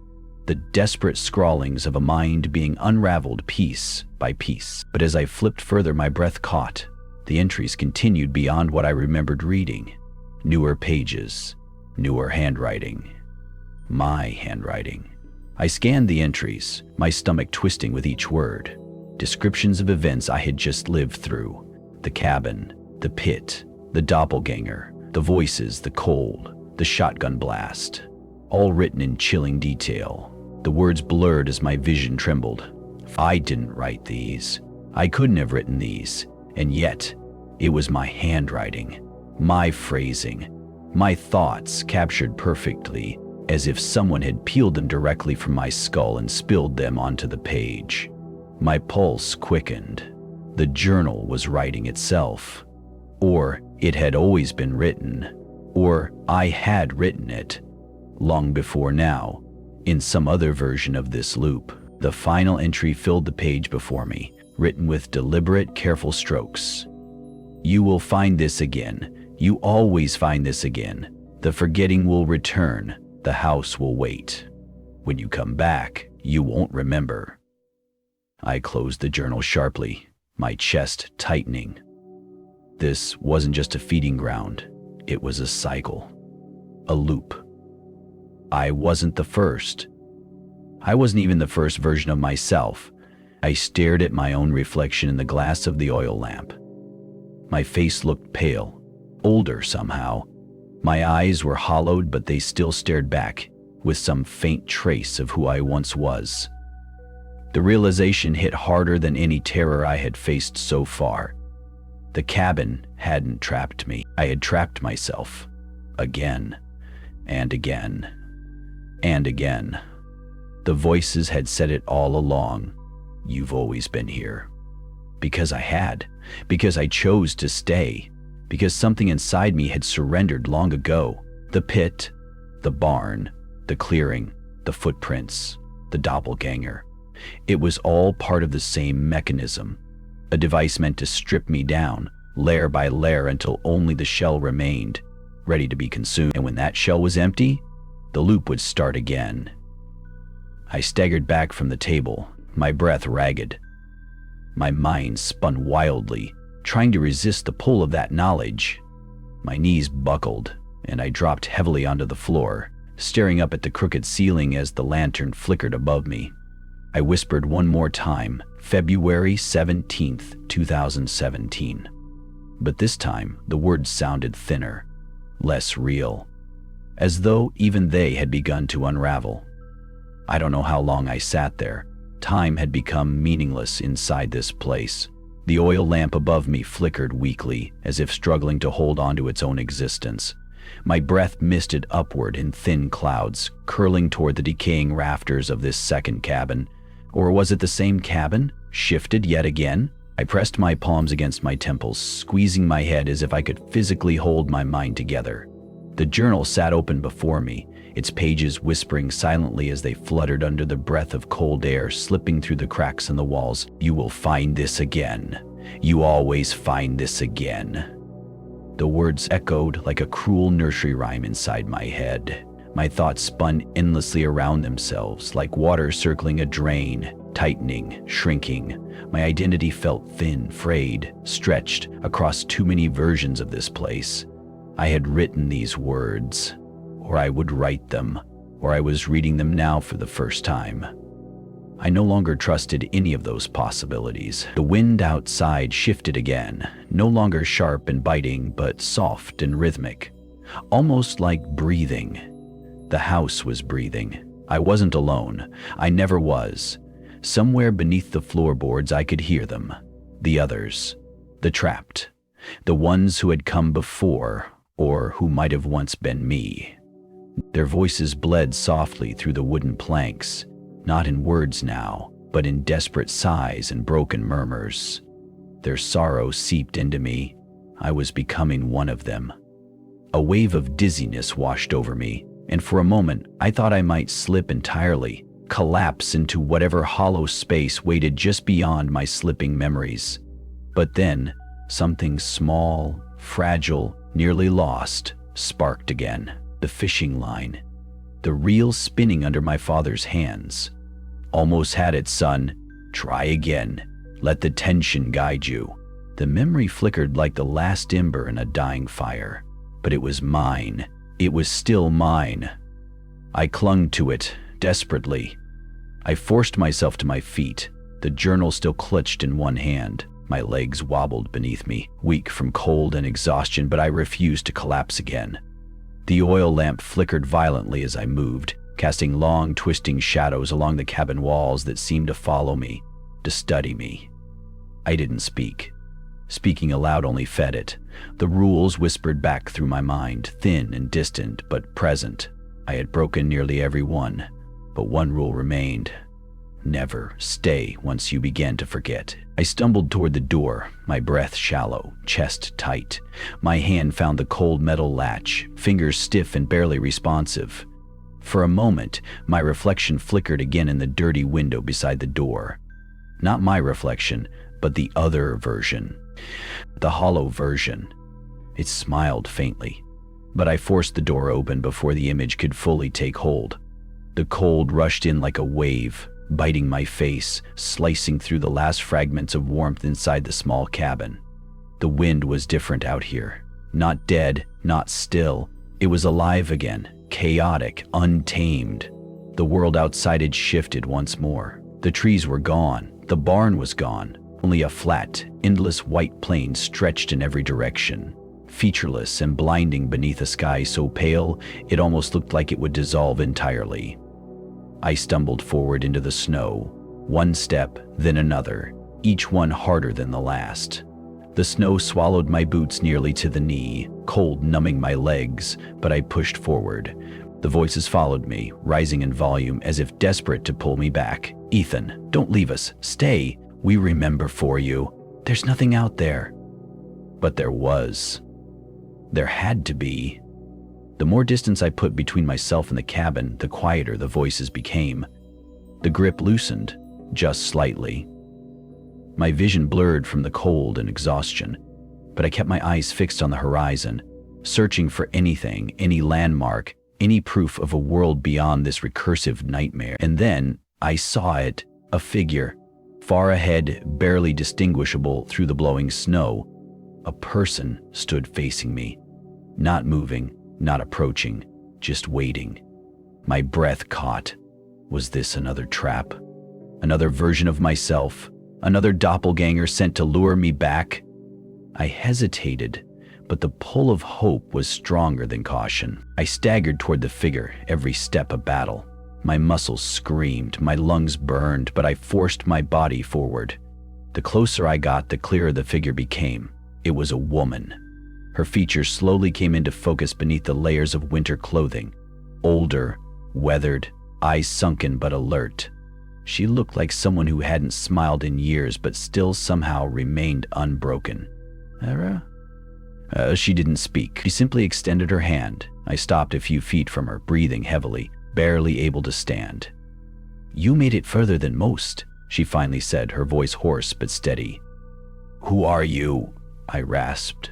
the desperate scrawlings of a mind being unraveled piece by piece. But as I flipped further, my breath caught. The entries continued beyond what I remembered reading. Newer pages, newer handwriting. My handwriting. I scanned the entries, my stomach twisting with each word. Descriptions of events I had just lived through. The cabin, the pit, the doppelganger, the voices, the cold, the shotgun blast. All written in chilling detail. The words blurred as my vision trembled. I didn't write these. I couldn't have written these. And yet, it was my handwriting, my phrasing, my thoughts captured perfectly, as if someone had peeled them directly from my skull and spilled them onto the page. My pulse quickened. The journal was writing itself. Or it had always been written. Or I had written it, long before now, in some other version of this loop. The final entry filled the page before me, written with deliberate, careful strokes. You will find this again. You always find this again. The forgetting will return. The house will wait. When you come back, you won't remember. I closed the journal sharply, my chest tightening. This wasn't just a feeding ground. It was a cycle. A loop. I wasn't the first. I wasn't even the first version of myself. I stared at my own reflection in the glass of the oil lamp. My face looked pale, older somehow. My eyes were hollowed, but they still stared back, with some faint trace of who I once was. The realization hit harder than any terror I had faced so far. The cabin hadn't trapped me. I had trapped myself. Again, and again, and again. The voices had said it all along. You've always been here. Because I had. Because I chose to stay. Because something inside me had surrendered long ago. The pit, the barn, the clearing, the footprints, the doppelganger. It was all part of the same mechanism. A device meant to strip me down, layer by layer, until only the shell remained, ready to be consumed. And when that shell was empty, the loop would start again. I staggered back from the table, my breath ragged. My mind spun wildly, trying to resist the pull of that knowledge. My knees buckled, and I dropped heavily onto the floor, staring up at the crooked ceiling as the lantern flickered above me. I whispered one more time, February 17th, 2017. But this time, the words sounded thinner, less real, as though even they had begun to unravel. I don't know how long I sat there. Time had become meaningless inside this place. The oil lamp above me flickered weakly, as if struggling to hold on to its own existence. My breath misted upward in thin clouds, curling toward the decaying rafters of this second cabin. Or was it the same cabin, shifted yet again? I pressed my palms against my temples, squeezing my head as if I could physically hold my mind together. The journal sat open before me, its pages whispering silently as they fluttered under the breath of cold air slipping through the cracks in the walls. You will find this again. You always find this again. The words echoed like a cruel nursery rhyme inside my head. My thoughts spun endlessly around themselves, like water circling a drain, tightening, shrinking. My identity felt thin, frayed, stretched across too many versions of this place. I had written these words, or I would write them, or I was reading them now for the first time. I no longer trusted any of those possibilities. The wind outside shifted again, no longer sharp and biting, but soft and rhythmic, almost like breathing. The house was breathing. I wasn't alone. I never was. Somewhere beneath the floorboards I could hear them. The others. The trapped. The ones who had come before, or who might have once been me. Their voices bled softly through the wooden planks, not in words now, but in desperate sighs and broken murmurs. Their sorrow seeped into me. I was becoming one of them. A wave of dizziness washed over me, and for a moment I thought I might slip entirely, collapse into whatever hollow space waited just beyond my slipping memories. But then, something small, fragile, nearly lost, sparked again. The fishing line. The reel spinning under my father's hands. Almost had it, son. Try again. Let the tension guide you. The memory flickered like the last ember in a dying fire. But it was mine. It was still mine. I clung to it, desperately. I forced myself to my feet, the journal still clutched in one hand. My legs wobbled beneath me, weak from cold and exhaustion, but I refused to collapse again. The oil lamp flickered violently as I moved, casting long, twisting shadows along the cabin walls that seemed to follow me, to study me. I didn't speak. Speaking aloud only fed it. The rules whispered back through my mind, thin and distant, but present. I had broken nearly every one, but one rule remained. Never stay once you begin to forget. I stumbled toward the door, my breath shallow, chest tight. My hand found the cold metal latch, fingers stiff and barely responsive. For a moment, my reflection flickered again in the dirty window beside the door. Not my reflection, but the other version. The hollow version. It smiled faintly, but I forced the door open before the image could fully take hold. The cold rushed in like a wave, biting my face, slicing through the last fragments of warmth inside the small cabin. The wind was different out here. Not dead, not still. It was alive again, chaotic, untamed. The world outside had shifted once more. The trees were gone. The barn was gone. Only a flat, endless white plain stretched in every direction, featureless and blinding beneath a sky so pale it almost looked like it would dissolve entirely. I stumbled forward into the snow, one step, then another, each one harder than the last. The snow swallowed my boots nearly to the knee, cold numbing my legs, but I pushed forward. The voices followed me, rising in volume as if desperate to pull me back. Ethan, don't leave us. Stay. We remember for you. There's nothing out there. But there was. There had to be. The more distance I put between myself and the cabin, the quieter the voices became. The grip loosened, just slightly. My vision blurred from the cold and exhaustion, but I kept my eyes fixed on the horizon, searching for anything, any landmark, any proof of a world beyond this recursive nightmare. And then I saw it, A figure, far ahead, barely distinguishable through the blowing snow. A person stood facing me, not moving, not approaching, just waiting. My breath caught. Was this another trap? Another version of myself? Another doppelganger sent to lure me back? I hesitated, but the pull of hope was stronger than caution. I staggered toward the figure, every step a battle. My muscles screamed, my lungs burned, but I forced my body forward. The closer I got, the clearer the figure became. It was a woman. Her features slowly came into focus beneath the layers of winter clothing. Older, weathered, eyes sunken but alert. She looked like someone who hadn't smiled in years but still somehow remained unbroken. She didn't speak. She simply extended her hand. I stopped a few feet from her, breathing heavily, barely able to stand. "You made it further than most," she finally said, her voice hoarse but steady. "Who are you?" I rasped.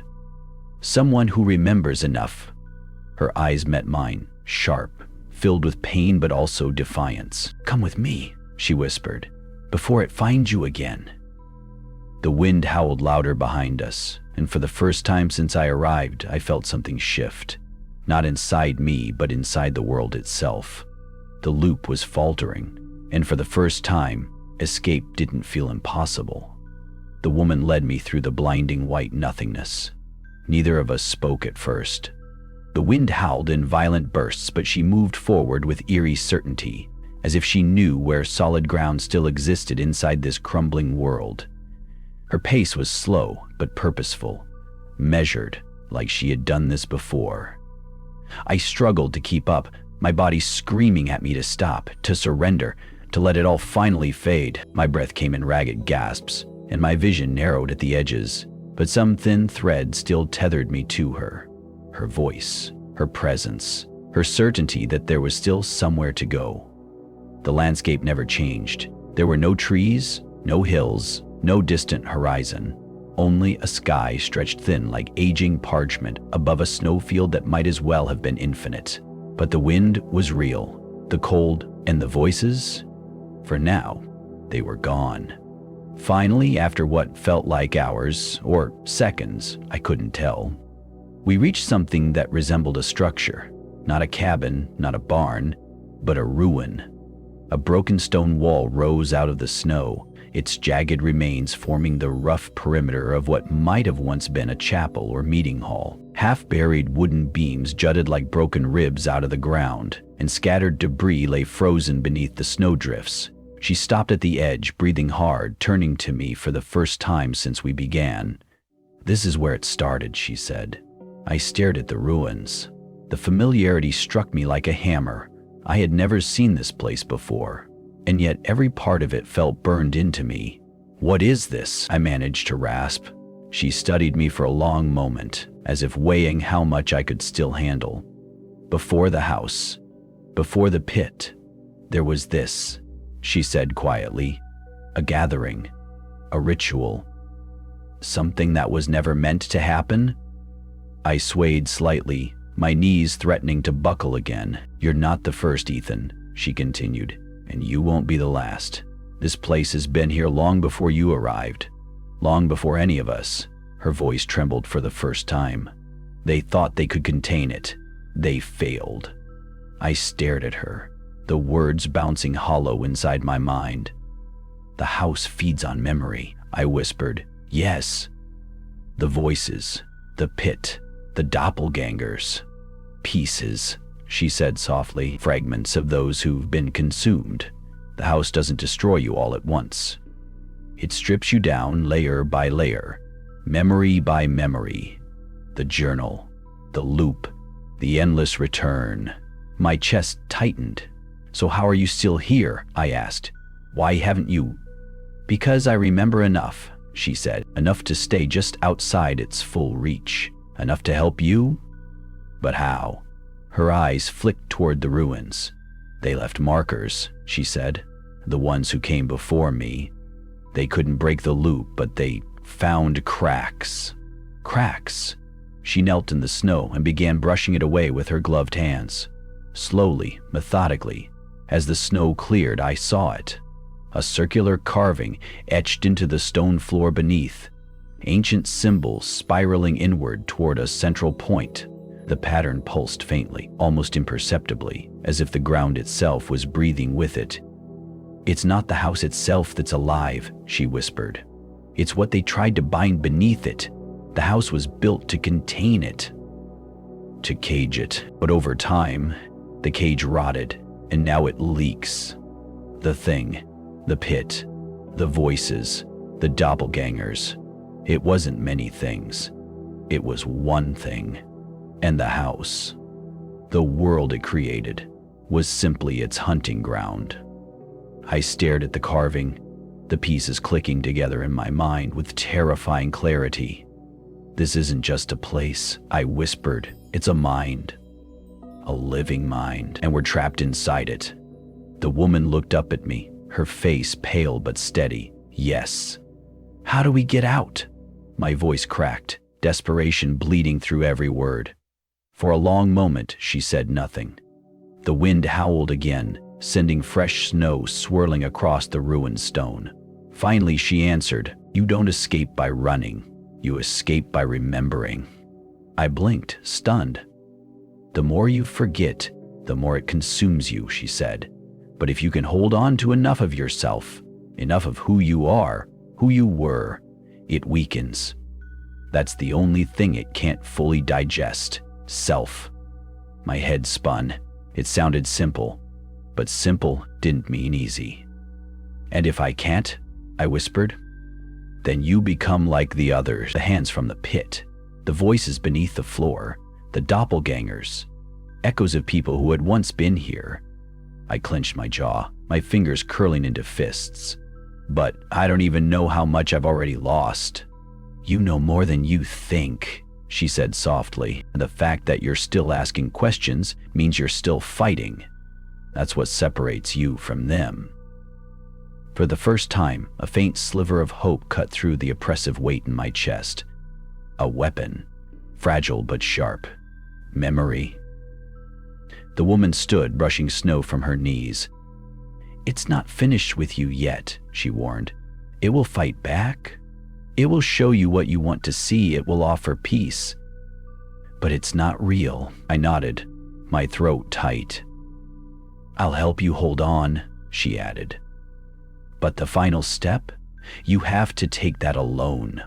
"Someone who remembers enough." Her eyes met mine, sharp, filled with pain but also defiance. "Come with me," she whispered, "before it finds you again." The wind howled louder behind us, and for the first time since I arrived, I felt something shift. Not inside me, but inside the world itself. The loop was faltering, and for the first time, escape didn't feel impossible. The woman led me through the blinding white nothingness. Neither of us spoke at first. The wind howled in violent bursts, but she moved forward with eerie certainty, as if she knew where solid ground still existed inside this crumbling world. Her pace was slow but purposeful, measured, like she had done this before. I struggled to keep up, my body screaming at me to stop, to surrender, to let it all finally fade. My breath came in ragged gasps, and my vision narrowed at the edges, but some thin thread still tethered me to her. Her voice, her presence, her certainty that there was still somewhere to go. The landscape never changed. There were no trees, no hills, no distant horizon. Only a sky stretched thin like aging parchment above a snowfield that might as well have been infinite. But the wind was real. The cold and the voices? For now, they were gone. Finally, after what felt like hours, or seconds, I couldn't tell, we reached something that resembled a structure. Not a cabin, not a barn, but a ruin. A broken stone wall rose out of the snow, its jagged remains forming the rough perimeter of what might have once been a chapel or meeting hall. Half-buried wooden beams jutted like broken ribs out of the ground, and scattered debris lay frozen beneath the snowdrifts. She stopped at the edge, breathing hard, turning to me for the first time since we began. "This is where it started," she said. I stared at the ruins. The familiarity struck me like a hammer. I had never seen this place before, and yet every part of it felt burned into me. "What is this?" I managed to rasp. She studied me for a long moment, as if weighing how much I could still handle. "Before the house, before the pit, there was this," she said quietly. "A gathering, a ritual, something that was never meant to happen." I swayed slightly, my knees threatening to buckle again. "You're not the first, Ethan," she continued, "and you won't be the last. This place has been here long before you arrived, long before any of us." Her voice trembled for the first time. "They thought they could contain it. They failed." I stared at her, the words bouncing hollow inside my mind. "The house feeds on memory," I whispered. "Yes." "The voices, the pit, the doppelgangers. Pieces," she said softly, "fragments of those who've been consumed. The house doesn't destroy you all at once. It strips you down layer by layer, memory by memory. The journal, the loop, the endless return." My chest tightened. "So how are you still here?" I asked. "Why haven't you?" "Because I remember enough," she said. "Enough to stay just outside its full reach. Enough to help you?" "But how?" Her eyes flicked toward the ruins. "They left markers," she said. "The ones who came before me. They couldn't break the loop, but they found cracks." "Cracks?" She knelt in the snow and began brushing it away with her gloved hands. Slowly, methodically. As the snow cleared, I saw it. a circular carving etched into the stone floor beneath, ancient symbols spiraling inward toward a central point. The pattern pulsed faintly, almost imperceptibly, as if the ground itself was breathing with it. "It's not the house itself that's alive," she whispered. "It's what they tried to bind beneath it. The house was built to contain it, to cage it. But over time, the cage rotted, and now it leaks. The thing, the pit, the voices, the doppelgangers. It wasn't many things. It was one thing. And the house, the world it created, was simply its hunting ground." I stared at the carving, the pieces clicking together in my mind with terrifying clarity. "This isn't just a place," I whispered. "It's a mind. A living mind, and we're trapped inside it." The woman looked up at me, her face pale but steady. "Yes." "How do we get out?" My voice cracked, desperation bleeding through every word. For a long moment, she said nothing. The wind howled again, sending fresh snow swirling across the ruined stone. Finally, she answered, "You don't escape by running. You escape by remembering." I blinked, stunned. "The more you forget, the more it consumes you," she said. "But if you can hold on to enough of yourself, enough of who you are, who you were, it weakens. That's the only thing it can't fully digest. Self." My head spun. It sounded simple, but simple didn't mean easy. "And if I can't," I whispered, "then you become like the others, the hands from the pit, the voices beneath the floor, the doppelgangers, echoes of people who had once been here." I clenched my jaw, my fingers curling into fists. "But I don't even know how much I've already lost." "You know more than you think," she said softly. "And the fact that you're still asking questions means you're still fighting. That's what separates you from them." For the first time, a faint sliver of hope cut through the oppressive weight in my chest. A weapon, fragile but sharp. Memory. The woman stood, brushing snow from her knees. "It's not finished with you yet," she warned. "It will fight back. It will show you what you want to see. It will offer peace. But it's not real." I nodded, my throat tight. "I'll help you hold on," she added. "But the final step? You have to take that alone."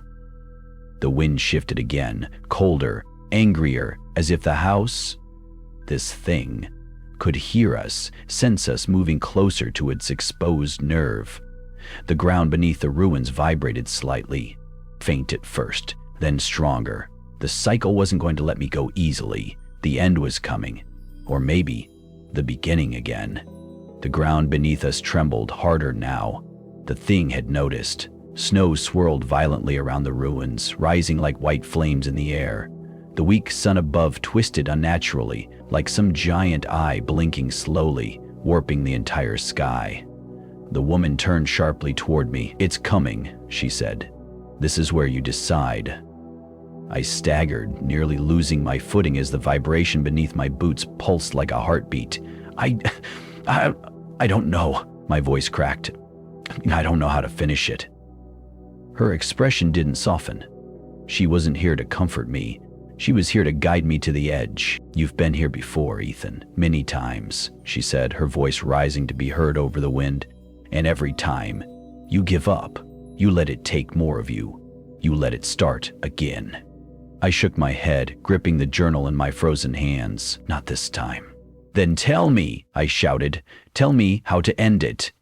The wind shifted again, colder, angrier, as if the house, this thing, could hear us, sense us moving closer to its exposed nerve. The ground beneath the ruins vibrated slightly, faint at first, then stronger. The cycle wasn't going to let me go easily. The end was coming, or maybe the beginning again. The ground beneath us trembled harder now. The thing had noticed. Snow swirled violently around the ruins, rising like white flames in the air. The weak sun above twisted unnaturally, like some giant eye blinking slowly, warping the entire sky. The woman turned sharply toward me. "It's coming," she said. "This is where you decide." I staggered, nearly losing my footing as the vibration beneath my boots pulsed like a heartbeat. I don't know," my voice cracked. "I don't know how to finish it." Her expression didn't soften. She wasn't here to comfort me. She was here to guide me to the edge. "You've been here before, Ethan, many times," she said, her voice rising to be heard over the wind. "And every time, you give up. You let it take more of you. You let it start again." I shook my head, gripping the journal in my frozen hands. "Not this time." "Then tell me," I shouted. "Tell me how to end it."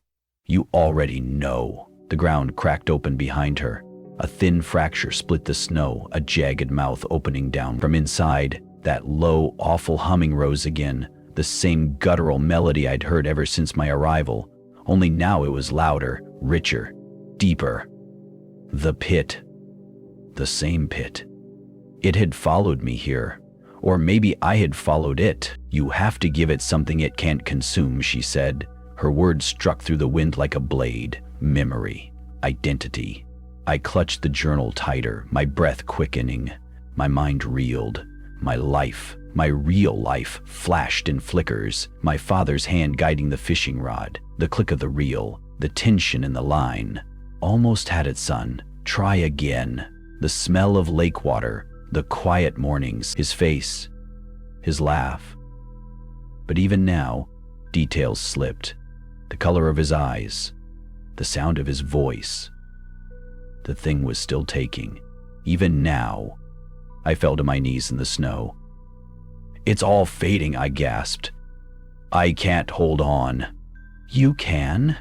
"You already know." The ground cracked open behind her. A thin fracture split the snow, a jagged mouth opening down from inside. That low, awful humming rose again, the same guttural melody I'd heard ever since my arrival, only now it was louder, richer, deeper. The pit. The same pit. It had followed me here. Or maybe I had followed it. "You have to give it something it can't consume," she said. Her words struck through the wind like a blade. Memory. Identity. I clutched the journal tighter, my breath quickening. My mind reeled. My life, my real life, flashed in flickers. My father's hand guiding the fishing rod, the click of the reel, The tension in the line almost had its son. Try again. The smell of lake water, the quiet mornings, his face, his laugh. But even now, details slipped. The color of his eyes, the sound of his voice. The thing was still taking. Even now, I fell to my knees in the snow. "It's all fading," I gasped. "I can't hold on." "You can."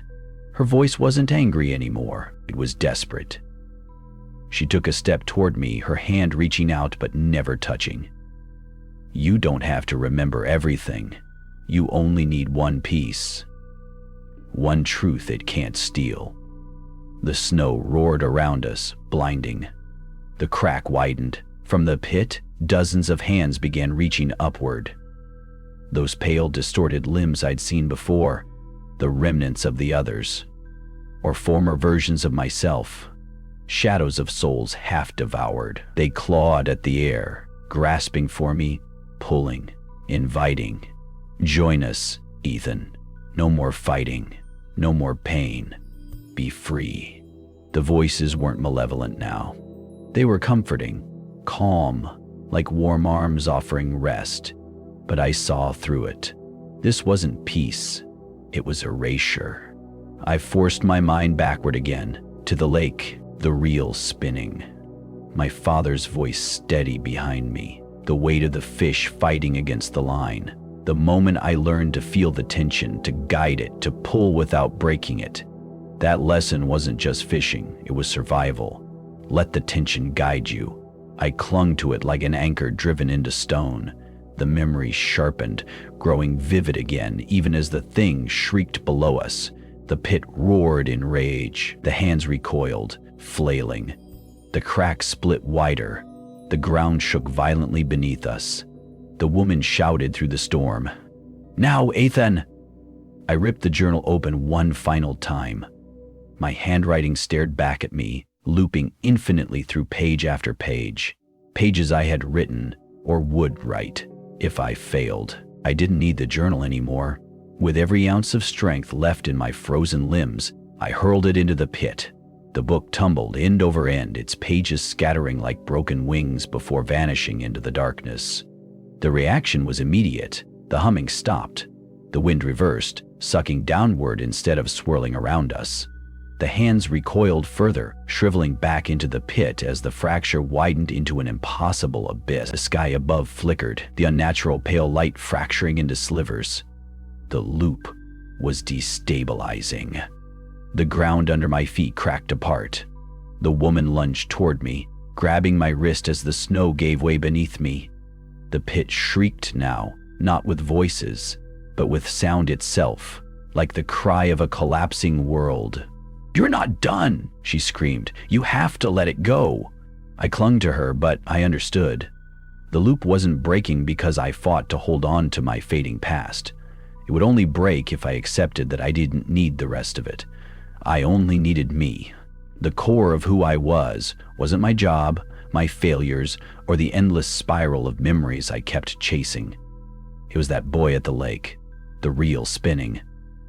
Her voice wasn't angry anymore. It was desperate. She took a step toward me, her hand reaching out but never touching. "You don't have to remember everything. You only need one piece. One truth it can't steal." The snow roared around us, blinding. The crack widened. From the pit, dozens of hands began reaching upward. Those pale, distorted limbs I'd seen before, the remnants of the others, or former versions of myself, shadows of souls half devoured. They clawed at the air, grasping for me, pulling, inviting. "Join us, Ethan. No more fighting, no more pain. Be free." The voices weren't malevolent now. They were comforting, calm, like warm arms offering rest. But I saw through it. This wasn't peace. It was erasure. I forced my mind backward again, to the lake, the reel spinning. My father's voice steady behind me, the weight of the fish fighting against the line. The moment I learned to feel the tension, to guide it, to pull without breaking it. That lesson wasn't just fishing, it was survival. Let the tension guide you. I clung to it like an anchor driven into stone. The memory sharpened, growing vivid again, even as the thing shrieked below us. The pit roared in rage. The hands recoiled, flailing. The crack split wider. The ground shook violently beneath us. The woman shouted through the storm, "Now, Ethan!" I ripped the journal open one final time. My handwriting stared back at me, looping infinitely through page after page. Pages I had written, or would write, if I failed. I didn't need the journal anymore. With every ounce of strength left in my frozen limbs, I hurled it into the pit. The book tumbled end over end, its pages scattering like broken wings before vanishing into the darkness. The reaction was immediate. The humming stopped. The wind reversed, sucking downward instead of swirling around us. The hands recoiled further, shriveling back into the pit as the fracture widened into an impossible abyss. The sky above flickered, the unnatural pale light fracturing into slivers. The loop was destabilizing. The ground under my feet cracked apart. The woman lunged toward me, grabbing my wrist as the snow gave way beneath me. The pit shrieked now, not with voices, but with sound itself, like the cry of a collapsing world. "You're not done," she screamed. "You have to let it go." I clung to her, but I understood. The loop wasn't breaking because I fought to hold on to my fading past. It would only break if I accepted that I didn't need the rest of it. I only needed me. The core of who I wasn't my job, my failures, or the endless spiral of memories I kept chasing. It was that boy at the lake, the reel spinning.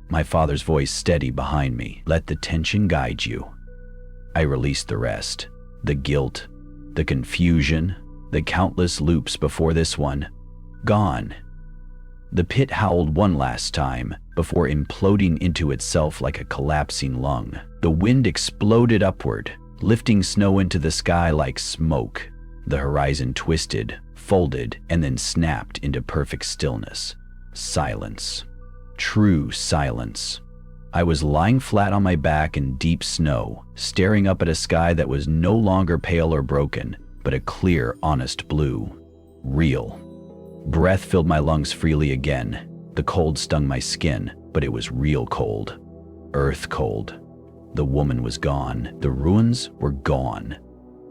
My father's voice steady behind me. "Let the tension guide you." I released the rest. The guilt, the confusion, the countless loops before this one. Gone. The pit howled one last time before imploding into itself like a collapsing lung. The wind exploded upward, lifting snow into the sky like smoke. The horizon twisted, folded, and then snapped into perfect stillness. Silence. True silence. I was lying flat on my back in deep snow, staring up at a sky that was no longer pale or broken, but a clear, honest blue. Real. Breath filled my lungs freely again. The cold stung my skin, but it was real cold. Earth cold. The woman was gone. The ruins were gone.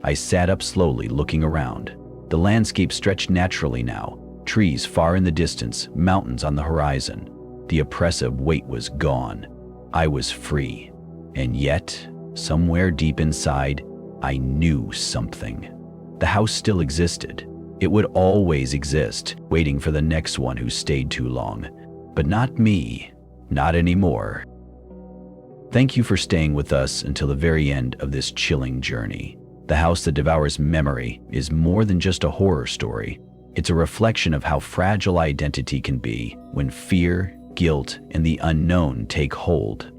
I sat up slowly, looking around. The landscape stretched naturally now. Trees far in the distance, mountains on the horizon. The oppressive weight was gone. I was free. And yet, somewhere deep inside, I knew something. The house still existed. It would always exist, waiting for the next one who stayed too long. But not me. Not anymore. Thank you for staying with us until the very end of this chilling journey. The House That Devours Memory is more than just a horror story. It's a reflection of how fragile identity can be when fear, guilt, and the unknown take hold.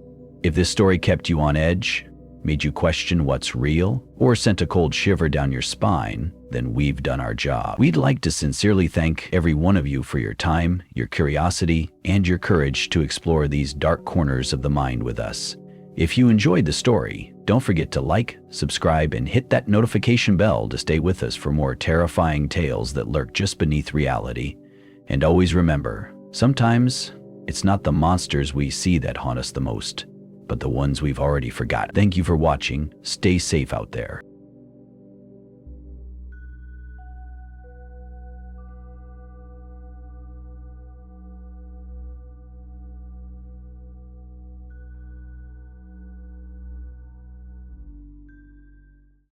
If this story kept you on edge, made you question what's real, or sent a cold shiver down your spine, then we've done our job. We'd like to sincerely thank every one of you for your time, your curiosity, and your courage to explore these dark corners of the mind with us. If you enjoyed the story, don't forget to like, subscribe, and hit that notification bell to stay with us for more terrifying tales that lurk just beneath reality. And always remember, sometimes it's not the monsters we see that haunt us the most, but the ones we've already forgotten. Thank you for watching. Stay safe out there.